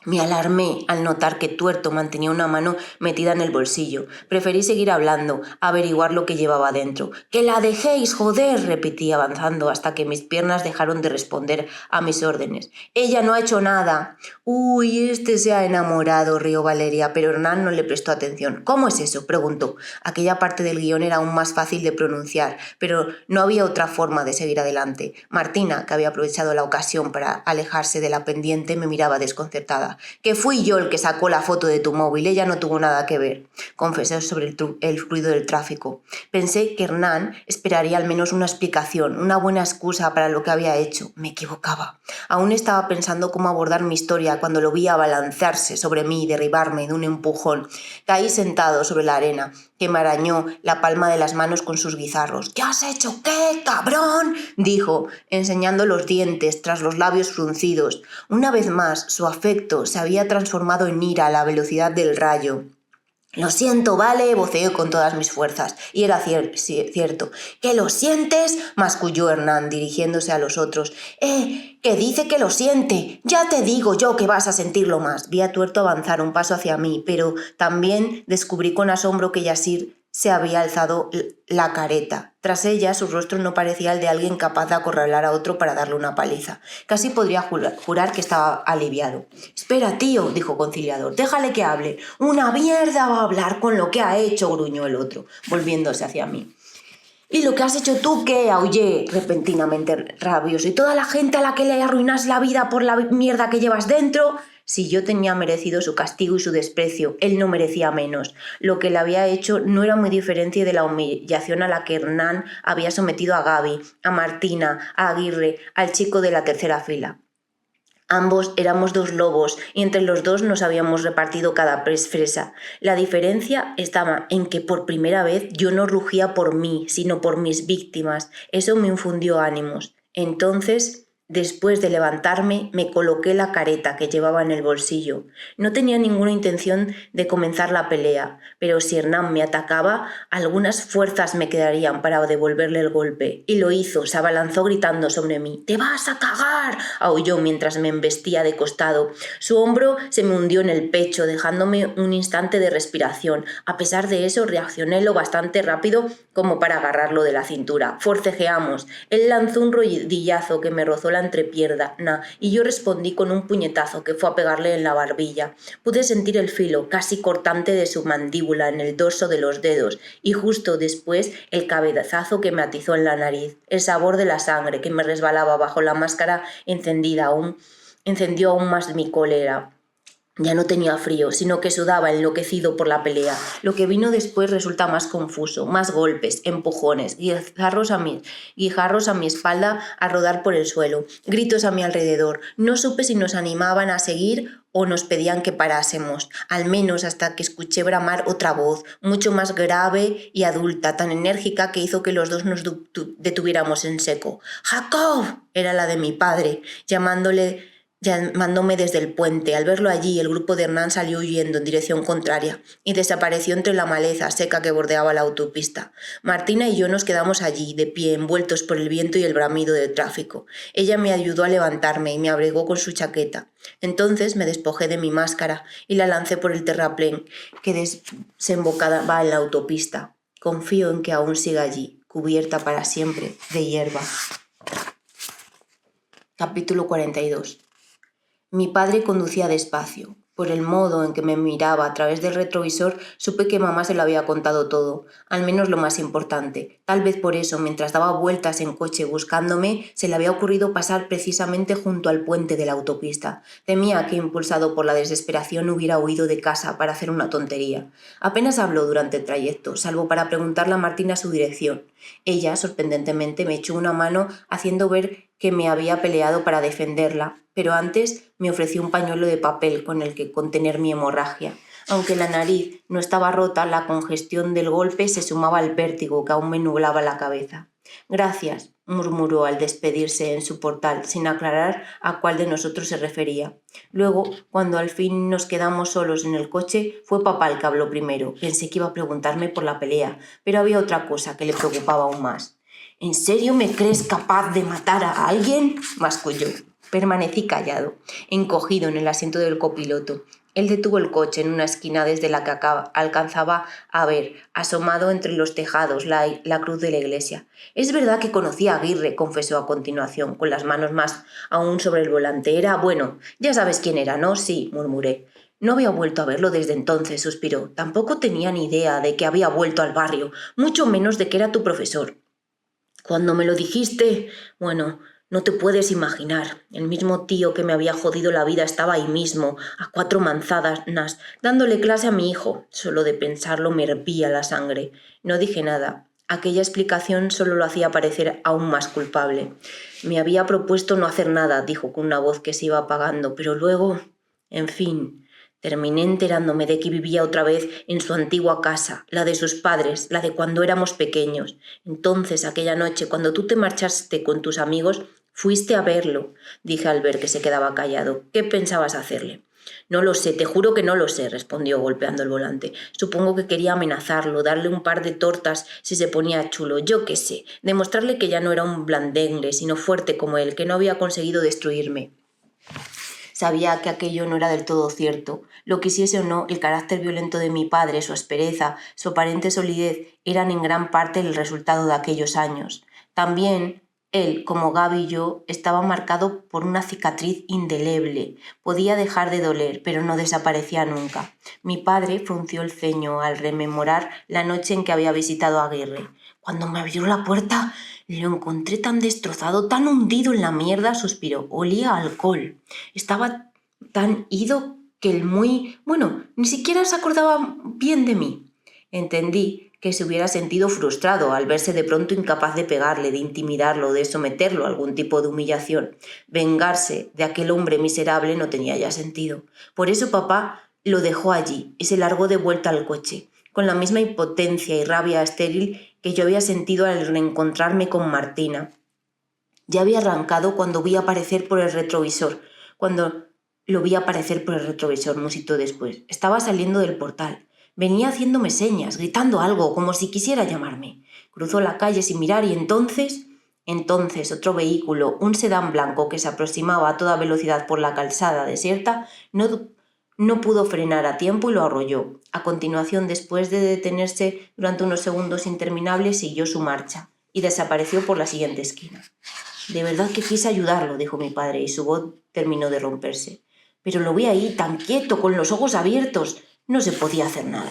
Me alarmé al notar que Tuerto mantenía una mano metida en el bolsillo. Preferí seguir hablando, averiguar lo que llevaba dentro. «¡Que la dejéis, joder!», repetí avanzando hasta que mis piernas dejaron de responder a mis órdenes. «Ella no ha hecho nada». «Uy, este se ha enamorado», rió Valeria, pero Hernán no le prestó atención. «¿Cómo es eso?», preguntó. Aquella parte del guión era aún más fácil de pronunciar, pero no había otra forma de seguir adelante. Martina, que había aprovechado la ocasión para alejarse de la pendiente, me miraba desconcertada. «Que fui yo el que sacó la foto de tu móvil, ella no tuvo nada que ver», confesé sobre el ruido del tráfico. Pensé que Hernán esperaría al menos una explicación, una buena excusa para lo que había hecho. Me equivocaba. Aún estaba pensando cómo abordar mi historia cuando lo vi abalanzarse sobre mí y derribarme de un empujón. Caí sentado sobre la arena, que me arañó la palma de las manos con sus guizarros. «¿Qué has hecho? ¿Qué, cabrón?», dijo, enseñando los dientes tras los labios fruncidos. Una vez más, su afecto se había transformado en ira a la velocidad del rayo. «Lo siento, ¿vale?», voceé con todas mis fuerzas. Y era cierto. «¿Que lo sientes?», masculló Hernán, dirigiéndose a los otros. Que dice que lo siente. Ya te digo yo que vas a sentirlo más». Vi a Tuerto avanzar un paso hacia mí, pero también descubrí con asombro que Yasir se había alzado la careta. Tras ella, su rostro no parecía el de alguien capaz de acorralar a otro para darle una paliza. Casi podría jurar que estaba aliviado. «Espera, tío», dijo conciliador, «déjale que hable». «Una mierda va a hablar con lo que ha hecho», gruñó el otro, volviéndose hacia mí. «¿Y lo que has hecho tú qué?», aullé repentinamente rabioso. «¿Y toda la gente a la que le arruinas la vida por la mierda que llevas dentro?». Si yo tenía merecido su castigo y su desprecio, él no merecía menos. Lo que le había hecho no era muy diferente de la humillación a la que Hernán había sometido a Gaby, a Martina, a Aguirre, al chico de la tercera fila. Ambos éramos dos lobos y entre los dos nos habíamos repartido cada fresa. La diferencia estaba en que por primera vez yo no rugía por mí, sino por mis víctimas. Eso me infundió ánimos. Entonces Después de levantarme, me coloqué la careta que llevaba en el bolsillo. No tenía ninguna intención de comenzar la pelea, pero si Hernán me atacaba, algunas fuerzas me quedarían para devolverle el golpe. Y lo hizo, se abalanzó gritando sobre mí. «¡Te vas a cagar!», aulló mientras me embestía de costado. Su hombro se me hundió en el pecho, dejándome un instante de respiración. A pesar de eso, reaccioné lo bastante rápido como para agarrarlo de la cintura. Forcejeamos. Él lanzó un rodillazo que me rozó la entrepierna y yo respondí con un puñetazo que fue a pegarle en la barbilla. Pude sentir el filo casi cortante de su mandíbula en el dorso de los dedos y justo después el cabezazo que me atizó en la nariz. El sabor de la sangre que me resbalaba bajo la máscara encendió aún más mi cólera. Ya no tenía frío, sino que sudaba enloquecido por la pelea. Lo que vino después resulta más confuso, más golpes, empujones, guijarros a mi espalda a rodar por el suelo, gritos a mi alrededor. No supe si nos animaban a seguir o nos pedían que parásemos, al menos hasta que escuché bramar otra voz, mucho más grave y adulta, tan enérgica que hizo que los dos nos detuviéramos en seco. «¡Jacob!», era la de mi padre, llamándome desde el puente. Al verlo allí, el grupo de Hernán salió huyendo en dirección contraria y desapareció entre la maleza seca que bordeaba la autopista. Martina y yo nos quedamos allí, de pie, envueltos por el viento y el bramido del tráfico. Ella me ayudó a levantarme y me abrigó con su chaqueta. Entonces me despojé de mi máscara y la lancé por el terraplén que desembocaba en la autopista. Confío en que aún siga allí, cubierta para siempre de hierba. Capítulo 42. Mi padre conducía despacio. Por el modo en que me miraba a través del retrovisor, supe que mamá se lo había contado todo, al menos lo más importante. Tal vez por eso, mientras daba vueltas en coche buscándome, se le había ocurrido pasar precisamente junto al puente de la autopista. Temía que, impulsado por la desesperación, hubiera huido de casa para hacer una tontería. Apenas habló durante el trayecto, salvo para preguntarle a Martina su dirección. Ella, sorprendentemente, me echó una mano haciendo ver que me había peleado para defenderla, pero antes me ofreció un pañuelo de papel con el que contener mi hemorragia. Aunque la nariz no estaba rota, la congestión del golpe se sumaba al vértigo que aún me nublaba la cabeza. «Gracias», murmuró al despedirse en su portal, sin aclarar a cuál de nosotros se refería. Luego, cuando al fin nos quedamos solos en el coche, fue papá el que habló primero. Pensé que iba a preguntarme por la pelea, pero había otra cosa que le preocupaba aún más. «¿En serio me crees capaz de matar a alguien?», masculló. Permanecí callado, encogido en el asiento del copiloto. Él detuvo el coche en una esquina desde la que alcanzaba a ver, asomado entre los tejados, la cruz de la iglesia. «Es verdad que conocí a Aguirre», confesó a continuación, con las manos más aún sobre el volante. «Era bueno. Ya sabes quién era, ¿no?». «Sí», murmuré. «No había vuelto a verlo desde entonces», suspiró. «Tampoco tenía ni idea de que había vuelto al barrio, mucho menos de que era tu profesor. Cuando me lo dijiste, bueno, no te puedes imaginar. El mismo tío que me había jodido la vida estaba ahí mismo, a 4 manzanas, dándole clase a mi hijo. Solo de pensarlo me hervía la sangre. No dije nada. Aquella explicación solo lo hacía parecer aún más culpable. Me había propuesto no hacer nada, dijo con una voz que se iba apagando, pero luego, en fin... Terminé enterándome de que vivía otra vez en su antigua casa, la de sus padres, la de cuando éramos pequeños. Entonces, aquella noche, cuando tú te marchaste con tus amigos, fuiste a verlo, dije al ver que se quedaba callado. ¿Qué pensabas hacerle? «No lo sé, te juro que no lo sé», respondió golpeando el volante. «Supongo que quería amenazarlo, darle un par de tortas si se ponía chulo, yo qué sé, demostrarle que ya no era un blandengue, sino fuerte como él, que no había conseguido destruirme». Sabía que aquello no era del todo cierto. Lo quisiese o no, el carácter violento de mi padre, su aspereza, su aparente solidez, eran en gran parte el resultado de aquellos años. También él, como Gaby y yo, estaba marcado por una cicatriz indeleble. Podía dejar de doler, pero no desaparecía nunca. Mi padre frunció el ceño al rememorar la noche en que había visitado a Aguirre. «Cuando me abrió la puerta, lo encontré tan destrozado, tan hundido en la mierda», suspiró. «Olía a alcohol. Estaba tan ido que ni siquiera se acordaba bien de mí». Entendí que se hubiera sentido frustrado al verse de pronto incapaz de pegarle, de intimidarlo, de someterlo a algún tipo de humillación. Vengarse de aquel hombre miserable no tenía ya sentido. Por eso papá lo dejó allí y se largó de vuelta al coche, con la misma impotencia y rabia estéril que yo había sentido al reencontrarme con Martina. Ya había arrancado cuando vi aparecer por el retrovisor. Cuando lo vi aparecer por el retrovisor, musitó después. Estaba saliendo del portal. Venía haciéndome señas, gritando algo, como si quisiera llamarme. Cruzó la calle sin mirar y entonces otro vehículo, un sedán blanco que se aproximaba a toda velocidad por la calzada desierta, no pudo frenar a tiempo y lo arrolló. A continuación, después de detenerse durante unos segundos interminables, siguió su marcha y desapareció por la siguiente esquina. De verdad que quise ayudarlo, dijo mi padre, y su voz terminó de romperse. Pero lo vi ahí, tan quieto, con los ojos abiertos. No se podía hacer nada.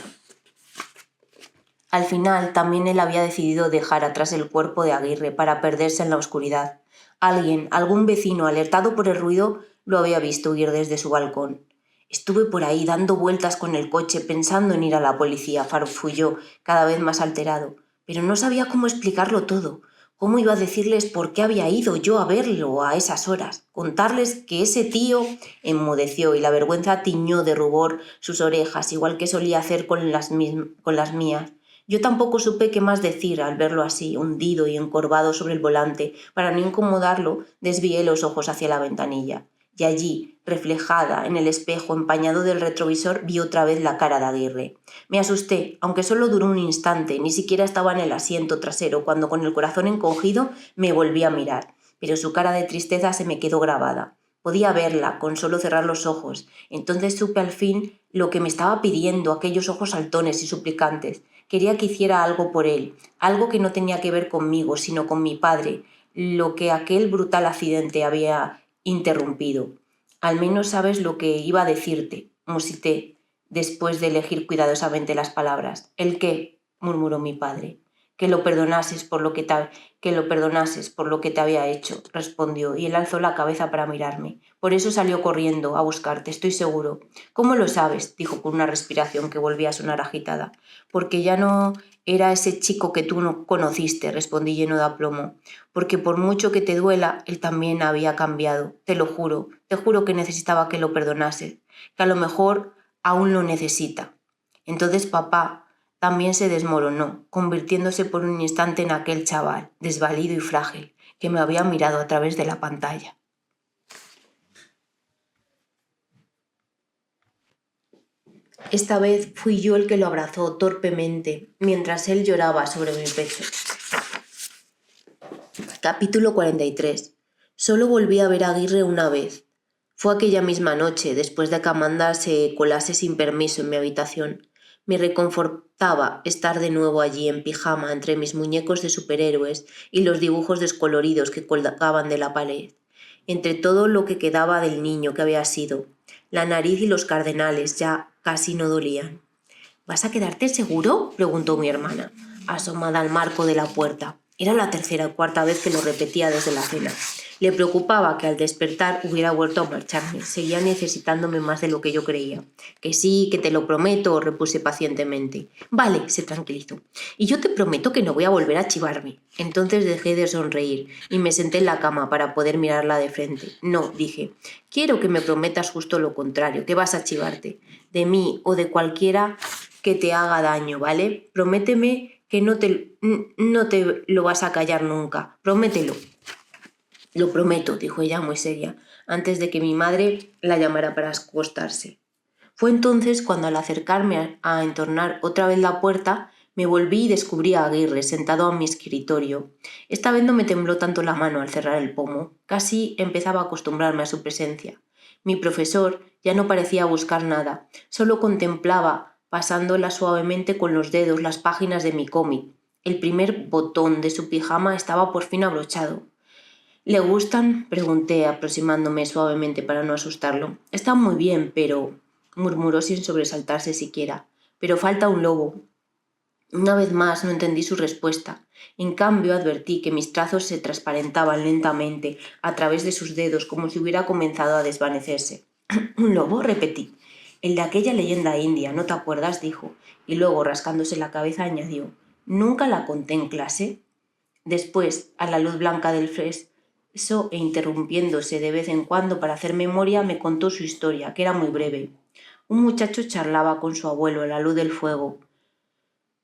Al final, también él había decidido dejar atrás el cuerpo de Aguirre para perderse en la oscuridad. Algún vecino, alertado por el ruido, lo había visto huir desde su balcón. Estuve por ahí dando vueltas con el coche pensando en ir a la policía, farfulló, cada vez más alterado. Pero no sabía cómo explicarlo todo. ¿Cómo iba a decirles por qué había ido yo a verlo a esas horas? Contarles que ese tío enmudeció y la vergüenza tiñó de rubor sus orejas, igual que solía hacer con las mías. Yo tampoco supe qué más decir al verlo así, hundido y encorvado sobre el volante. Para no incomodarlo, desvié los ojos hacia la ventanilla. Y allí, reflejada en el espejo empañado del retrovisor, vi otra vez la cara de Aguirre. Me asusté, aunque solo duró un instante, ni siquiera estaba en el asiento trasero, cuando con el corazón encogido me volví a mirar. Pero su cara de tristeza se me quedó grabada. Podía verla con solo cerrar los ojos. Entonces supe al fin lo que me estaba pidiendo, aquellos ojos saltones y suplicantes. Quería que hiciera algo por él, algo que no tenía que ver conmigo, sino con mi padre, lo que aquel brutal accidente había interrumpido. Al menos sabes lo que iba a decirte, musité, después de elegir cuidadosamente las palabras. ¿El qué?, murmuró mi padre. Que lo perdonases por lo que te había hecho, respondió, y él alzó la cabeza para mirarme. Por eso salió corriendo a buscarte, estoy seguro. ¿Cómo lo sabes?, dijo con una respiración que volvía a sonar agitada. Porque ya no era ese chico que tú no conociste, respondí lleno de aplomo. Porque por mucho que te duela, él también había cambiado. Te juro que necesitaba que lo perdonases, que a lo mejor aún lo necesita. Entonces papá también se desmoronó, convirtiéndose por un instante en aquel chaval, desvalido y frágil, que me había mirado a través de la pantalla. Esta vez fui yo el que lo abrazó torpemente, mientras él lloraba sobre mi pecho. Capítulo 43. Solo volví a ver a Aguirre una vez. Fue aquella misma noche, después de que Amanda se colase sin permiso en mi habitación. Me reconfortaba estar de nuevo allí en pijama entre mis muñecos de superhéroes y los dibujos descoloridos que colgaban de la pared. Entre todo lo que quedaba del niño que había sido, la nariz y los cardenales ya casi no dolían. ¿Vas a quedarte seguro?, preguntó mi hermana, asomada al marco de la puerta. Era la tercera o cuarta vez que lo repetía desde la cena. Le preocupaba que al despertar hubiera vuelto a marcharme. Seguía necesitándome más de lo que yo creía. Que sí, que te lo prometo, repuse pacientemente. Vale, se tranquilizó. Y yo te prometo que no voy a volver a chivarme. Entonces dejé de sonreír y me senté en la cama para poder mirarla de frente. No, dije, quiero que me prometas justo lo contrario, que vas a chivarte. De mí o de cualquiera que te haga daño, ¿vale? Prométeme que no te lo vas a callar nunca. Promételo. Lo prometo, dijo ella muy seria, antes de que mi madre la llamara para acostarse. Fue entonces cuando, al acercarme a entornar otra vez la puerta, me volví y descubrí a Aguirre sentado a mi escritorio. Esta vez no me tembló tanto la mano al cerrar el pomo. Casi empezaba a acostumbrarme a su presencia. Mi profesor ya no parecía buscar nada, solo contemplaba, pasándola suavemente con los dedos, las páginas de mi cómic. El primer botón de su pijama estaba por fin abrochado. ¿Le gustan?, pregunté, aproximándome suavemente para no asustarlo. Están muy bien, pero... murmuró sin sobresaltarse siquiera. Pero falta un lobo. Una vez más no entendí su respuesta. En cambio advertí que mis trazos se transparentaban lentamente a través de sus dedos, como si hubiera comenzado a desvanecerse. ¿Un lobo?, repetí. El de aquella leyenda india, ¿no te acuerdas?, dijo. Y luego, rascándose la cabeza, añadió. ¿Nunca la conté en clase? Después, a la luz blanca del fresco e interrumpiéndose de vez en cuando para hacer memoria, me contó su historia, que era muy breve. Un muchacho charlaba con su abuelo a la luz del fuego.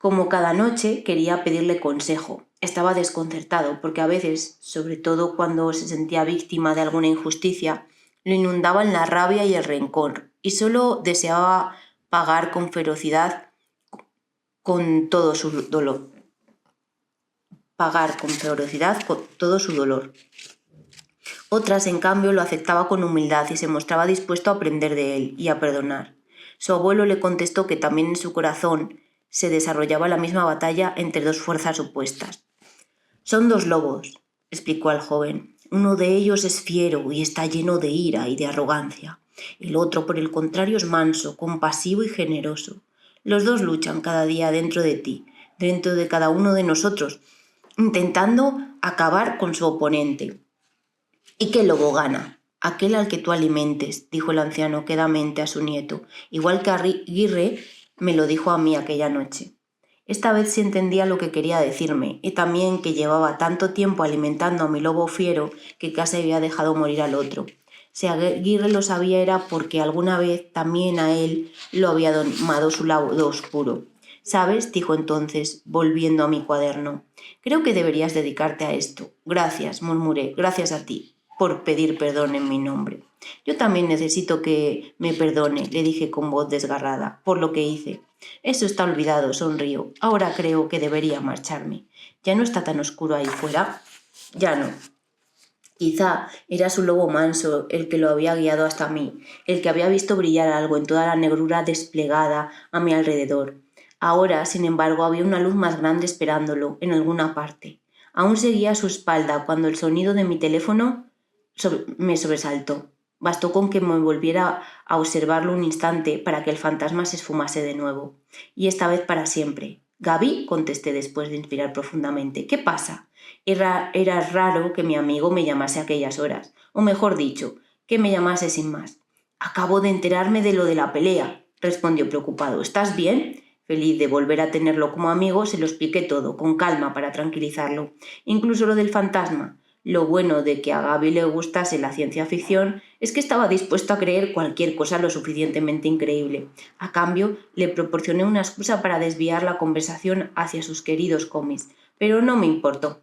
Como cada noche quería pedirle consejo. Estaba desconcertado porque a veces, sobre todo cuando se sentía víctima de alguna injusticia, lo inundaban la rabia y el rencor, y solo deseaba pagar con ferocidad con todo su dolor. Pagar con ferocidad con todo su dolor. Otras, en cambio, lo aceptaba con humildad y se mostraba dispuesto a aprender de él y a perdonar. Su abuelo le contestó que también en su corazón se desarrollaba la misma batalla entre dos fuerzas opuestas. Son dos lobos, explicó al joven. Uno de ellos es fiero y está lleno de ira y de arrogancia. El otro, por el contrario, es manso, compasivo y generoso. Los dos luchan cada día dentro de ti, dentro de cada uno de nosotros, intentando acabar con su oponente. ¿Y qué lobo gana? Aquel al que tú alimentes, dijo el anciano quedamente a su nieto, igual que Aguirre me lo dijo a mí aquella noche. Esta vez sí entendía lo que quería decirme, y también que llevaba tanto tiempo alimentando a mi lobo fiero que casi había dejado morir al otro. Si Aguirre lo sabía era porque alguna vez también a él lo había domado su lado oscuro. ¿Sabes? Dijo entonces, volviendo a mi cuaderno. Creo que deberías dedicarte a esto. Gracias, murmuré, gracias a ti por pedir perdón en mi nombre. Yo también necesito que me perdone, le dije con voz desgarrada, por lo que hice. Eso está olvidado, sonrío. Ahora creo que debería marcharme. ¿Ya no está tan oscuro ahí fuera? Ya no. Quizá era su lobo manso el que lo había guiado hasta mí, el que había visto brillar algo en toda la negrura desplegada a mi alrededor. Ahora, sin embargo, había una luz más grande esperándolo en alguna parte. Aún seguía a su espalda cuando el sonido de mi teléfono me sobresaltó. Bastó con que me volviera a observarlo un instante para que el fantasma se esfumase de nuevo. Y esta vez para siempre. «Gaby», contesté después de inspirar profundamente. «¿Qué pasa?» Era raro que mi amigo me llamase a aquellas horas. O mejor dicho, que me llamase sin más. «Acabo de enterarme de lo de la pelea», respondió preocupado. «¿Estás bien?» Feliz de volver a tenerlo como amigo, se lo expliqué todo, con calma, para tranquilizarlo. Incluso lo del fantasma. Lo bueno de que a Gaby le gustase la ciencia ficción es que estaba dispuesto a creer cualquier cosa lo suficientemente increíble. A cambio, le proporcioné una excusa para desviar la conversación hacia sus queridos cómics, pero no me importó.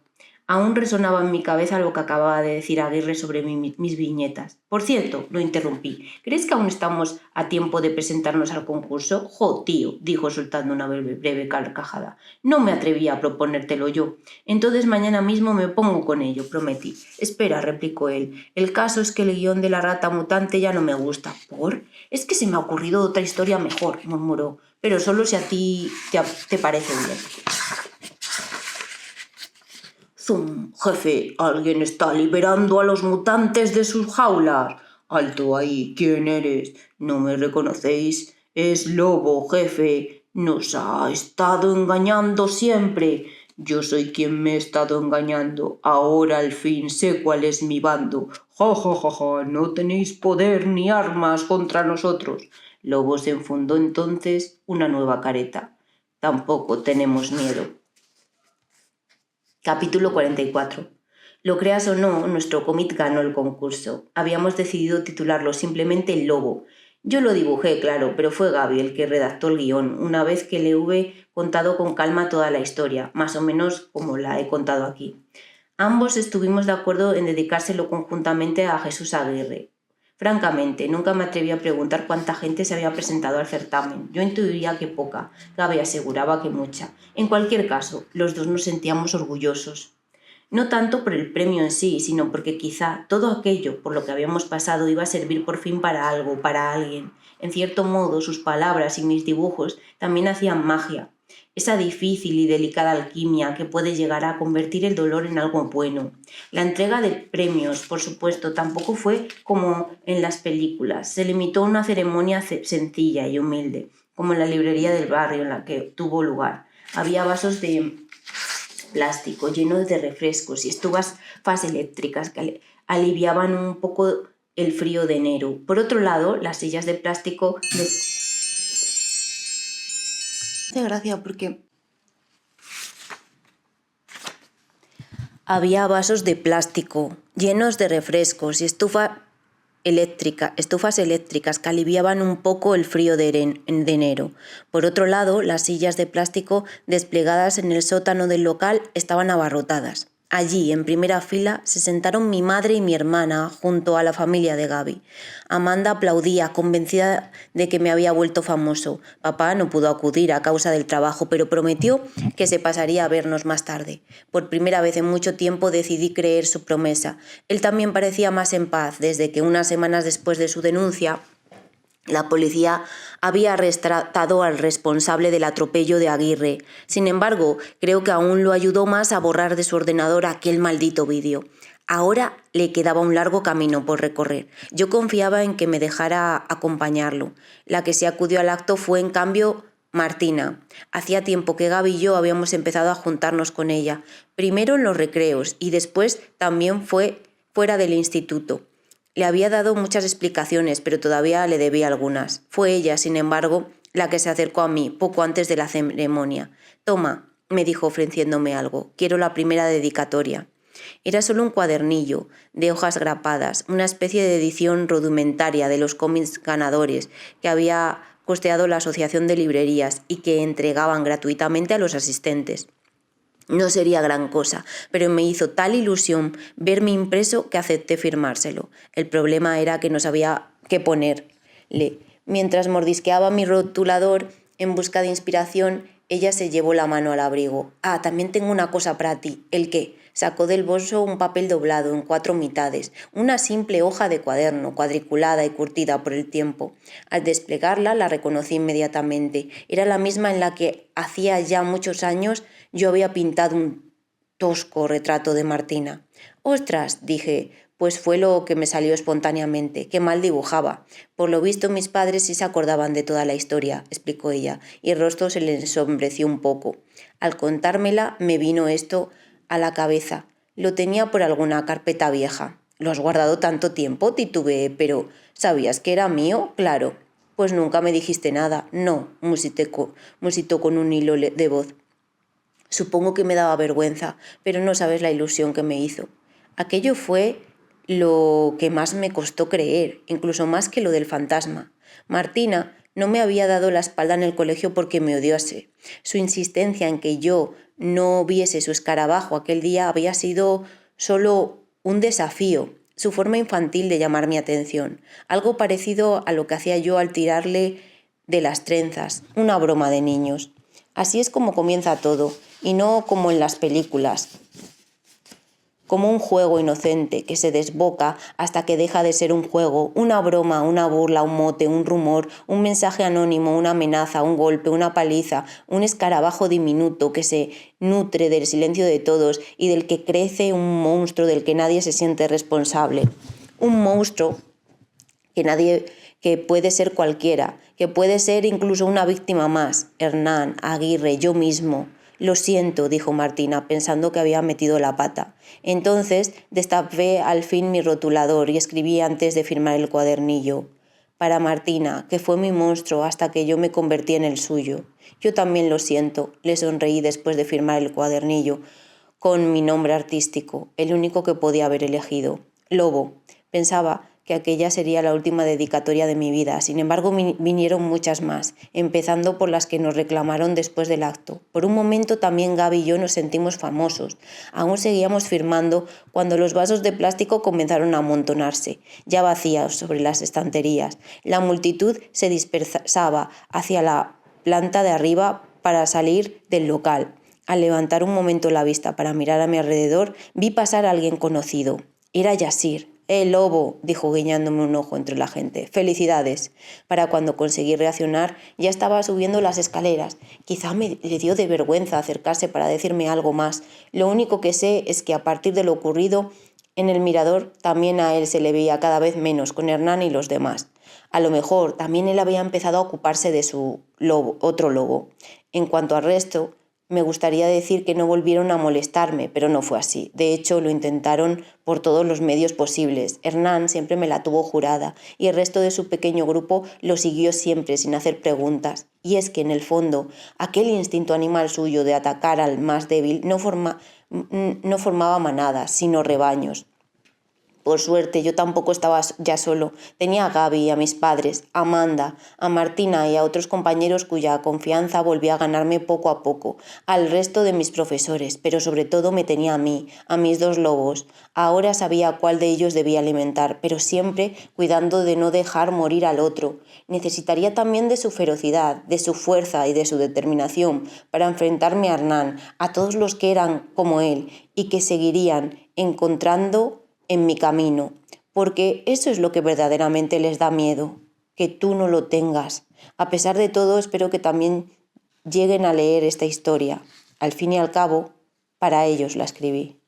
Aún resonaba en mi cabeza lo que acababa de decir Aguirre sobre mis viñetas. Por cierto, lo interrumpí. ¿Crees que aún estamos a tiempo de presentarnos al concurso? ¡Jo, tío!, dijo soltando una breve carcajada. No me atrevía a proponértelo yo. Entonces mañana mismo me pongo con ello, prometí. Espera, replicó él. El caso es que el guión de la rata mutante ya no me gusta. ¿Por? Es que se me ha ocurrido otra historia mejor, murmuró. Pero solo si a ti te parece bien. ¡Zum! Jefe, alguien está liberando a los mutantes de sus jaulas. Alto ahí, ¿quién eres? ¿No me reconocéis? Es Lobo, jefe. Nos ha estado engañando siempre. Yo soy quien me he estado engañando. Ahora al fin sé cuál es mi bando. Ja, ja, ja, ja. No tenéis poder ni armas contra nosotros. Lobo se enfundó entonces una nueva careta. Tampoco tenemos miedo. Capítulo 44. Lo creas o no, nuestro cómic ganó el concurso. Habíamos decidido titularlo simplemente El Lobo. Yo lo dibujé, claro, pero fue Gaby el que redactó el guión, una vez que le hube contado con calma toda la historia, más o menos como la he contado aquí. Ambos estuvimos de acuerdo en dedicárselo conjuntamente a Jesús Aguirre. Francamente, nunca me atreví a preguntar cuánta gente se había presentado al certamen. Yo intuía que poca, Gaby aseguraba que mucha. En cualquier caso, los dos nos sentíamos orgullosos. No tanto por el premio en sí, sino porque quizá todo aquello por lo que habíamos pasado iba a servir por fin para algo, para alguien. En cierto modo, sus palabras y mis dibujos también hacían magia. Esa difícil y delicada alquimia que puede llegar a convertir el dolor en algo bueno. La entrega de premios, por supuesto, tampoco fue como en las películas. Se limitó a una ceremonia sencilla y humilde, como en la librería del barrio en la que tuvo lugar. Había vasos de plástico llenos de refrescos y estufas eléctricas que aliviaban un poco el frío de enero. Por otro lado, las sillas de plástico hace gracia porque había vasos de plástico llenos de refrescos y estufa estufas eléctricas que aliviaban un poco el frío de enero. Por otro lado, las sillas de plástico desplegadas en el sótano del local estaban abarrotadas. Allí, en primera fila, se sentaron mi madre y mi hermana junto a la familia de Gaby. Amanda aplaudía, convencida de que me había vuelto famoso. Papá no pudo acudir a causa del trabajo, pero prometió que se pasaría a vernos más tarde. Por primera vez en mucho tiempo decidí creer su promesa. Él también parecía más en paz desde que unas semanas después de su denuncia, la policía había arrestado al responsable del atropello de Aguirre. Sin embargo, creo que aún lo ayudó más a borrar de su ordenador aquel maldito vídeo. Ahora le quedaba un largo camino por recorrer. Yo confiaba en que me dejara acompañarlo. La que se acudió al acto fue, en cambio, Martina. Hacía tiempo que Gaby y yo habíamos empezado a juntarnos con ella, primero en los recreos y después también fue fuera del instituto. Le había dado muchas explicaciones, pero todavía le debía algunas. Fue ella, sin embargo, la que se acercó a mí poco antes de la ceremonia. «Toma», me dijo ofreciéndome algo, «quiero la primera dedicatoria». Era solo un cuadernillo, de hojas grapadas, una especie de edición rudimentaria de los cómics ganadores que había costeado la Asociación de Librerías y que entregaban gratuitamente a los asistentes. No sería gran cosa, pero me hizo tal ilusión verme impreso que acepté firmárselo. El problema era que no sabía qué ponerle. Mientras mordisqueaba mi rotulador en busca de inspiración, ella se llevó la mano al abrigo. «Ah, también tengo una cosa para ti». «¿El qué?». Sacó del bolso un papel doblado en 4 mitades, una simple hoja de cuaderno, cuadriculada y curtida por el tiempo. Al desplegarla la reconocí inmediatamente. Era la misma en la que hacía ya muchos años yo había pintado un tosco retrato de Martina. «¡Ostras!», dije, pues fue lo que me salió espontáneamente. «Qué mal dibujaba». «Por lo visto mis padres sí se acordaban de toda la historia», explicó ella, y el rostro se le ensombreció un poco. Al contármela me vino esto a la cabeza. Lo tenía por alguna carpeta vieja. «¿Lo has guardado tanto tiempo?», titubeé. «Pero, ¿sabías que era mío?». «Claro». «Pues nunca me dijiste nada». «No», musitó con un hilo de voz. Supongo que me daba vergüenza, pero no sabes la ilusión que me hizo. Aquello fue lo que más me costó creer, incluso más que lo del fantasma. Martina no me había dado la espalda en el colegio porque me odiase. Su insistencia en que yo no viese su escarabajo aquel día había sido solo un desafío, su forma infantil de llamar mi atención, algo parecido a lo que hacía yo al tirarle de las trenzas, una broma de niños. Así es como comienza todo, y no como en las películas, como un juego inocente que se desboca hasta que deja de ser un juego, una broma, una burla, un mote, un rumor, un mensaje anónimo, una amenaza, un golpe, una paliza, un escarabajo diminuto que se nutre del silencio de todos y del que crece un monstruo del que nadie se siente responsable. Un monstruo que puede ser cualquiera, que puede ser incluso una víctima más. Hernán, Aguirre, yo mismo. «Lo siento», dijo Martina, pensando que había metido la pata. Entonces destapé al fin mi rotulador y escribí antes de firmar el cuadernillo. «Para Martina, que fue mi monstruo hasta que yo me convertí en el suyo». «Yo también lo siento», le sonreí después de firmar el cuadernillo, con mi nombre artístico, el único que podía haber elegido. «Lobo». Pensaba que aquella sería la última dedicatoria de mi vida. Sin embargo, vinieron muchas más, empezando por las que nos reclamaron después del acto. Por un momento también Gaby y yo nos sentimos famosos. Aún seguíamos firmando cuando los vasos de plástico comenzaron a amontonarse, ya vacíos sobre las estanterías. La multitud se dispersaba hacia la planta de arriba para salir del local. Al levantar un momento la vista para mirar a mi alrededor, vi pasar a alguien conocido. Era Yasir. «Lobo», dijo guiñándome un ojo entre la gente. «Felicidades». Para cuando conseguí reaccionar, ya estaba subiendo las escaleras. Quizá le dio de vergüenza acercarse para decirme algo más. Lo único que sé es que a partir de lo ocurrido en el mirador, también a él se le veía cada vez menos, con Hernán y los demás. A lo mejor también él había empezado a ocuparse de su otro lobo. En cuanto al resto, me gustaría decir que no volvieron a molestarme, pero no fue así. De hecho, lo intentaron por todos los medios posibles. Hernán siempre me la tuvo jurada y el resto de su pequeño grupo lo siguió siempre sin hacer preguntas. Y es que, en el fondo, aquel instinto animal suyo de atacar al más débil no formaba manadas, sino rebaños. Por suerte, yo tampoco estaba ya solo. Tenía a Gaby, a mis padres, a Amanda, a Martina y a otros compañeros cuya confianza volvía a ganarme poco a poco, al resto de mis profesores, pero sobre todo me tenía a mí, a mis dos lobos. Ahora sabía cuál de ellos debía alimentar, pero siempre cuidando de no dejar morir al otro. Necesitaría también de su ferocidad, de su fuerza y de su determinación para enfrentarme a Hernán, a todos los que eran como él y que seguirían encontrando en mi camino, porque eso es lo que verdaderamente les da miedo, que tú no lo tengas. A pesar de todo, espero que también lleguen a leer esta historia. Al fin y al cabo, para ellos la escribí.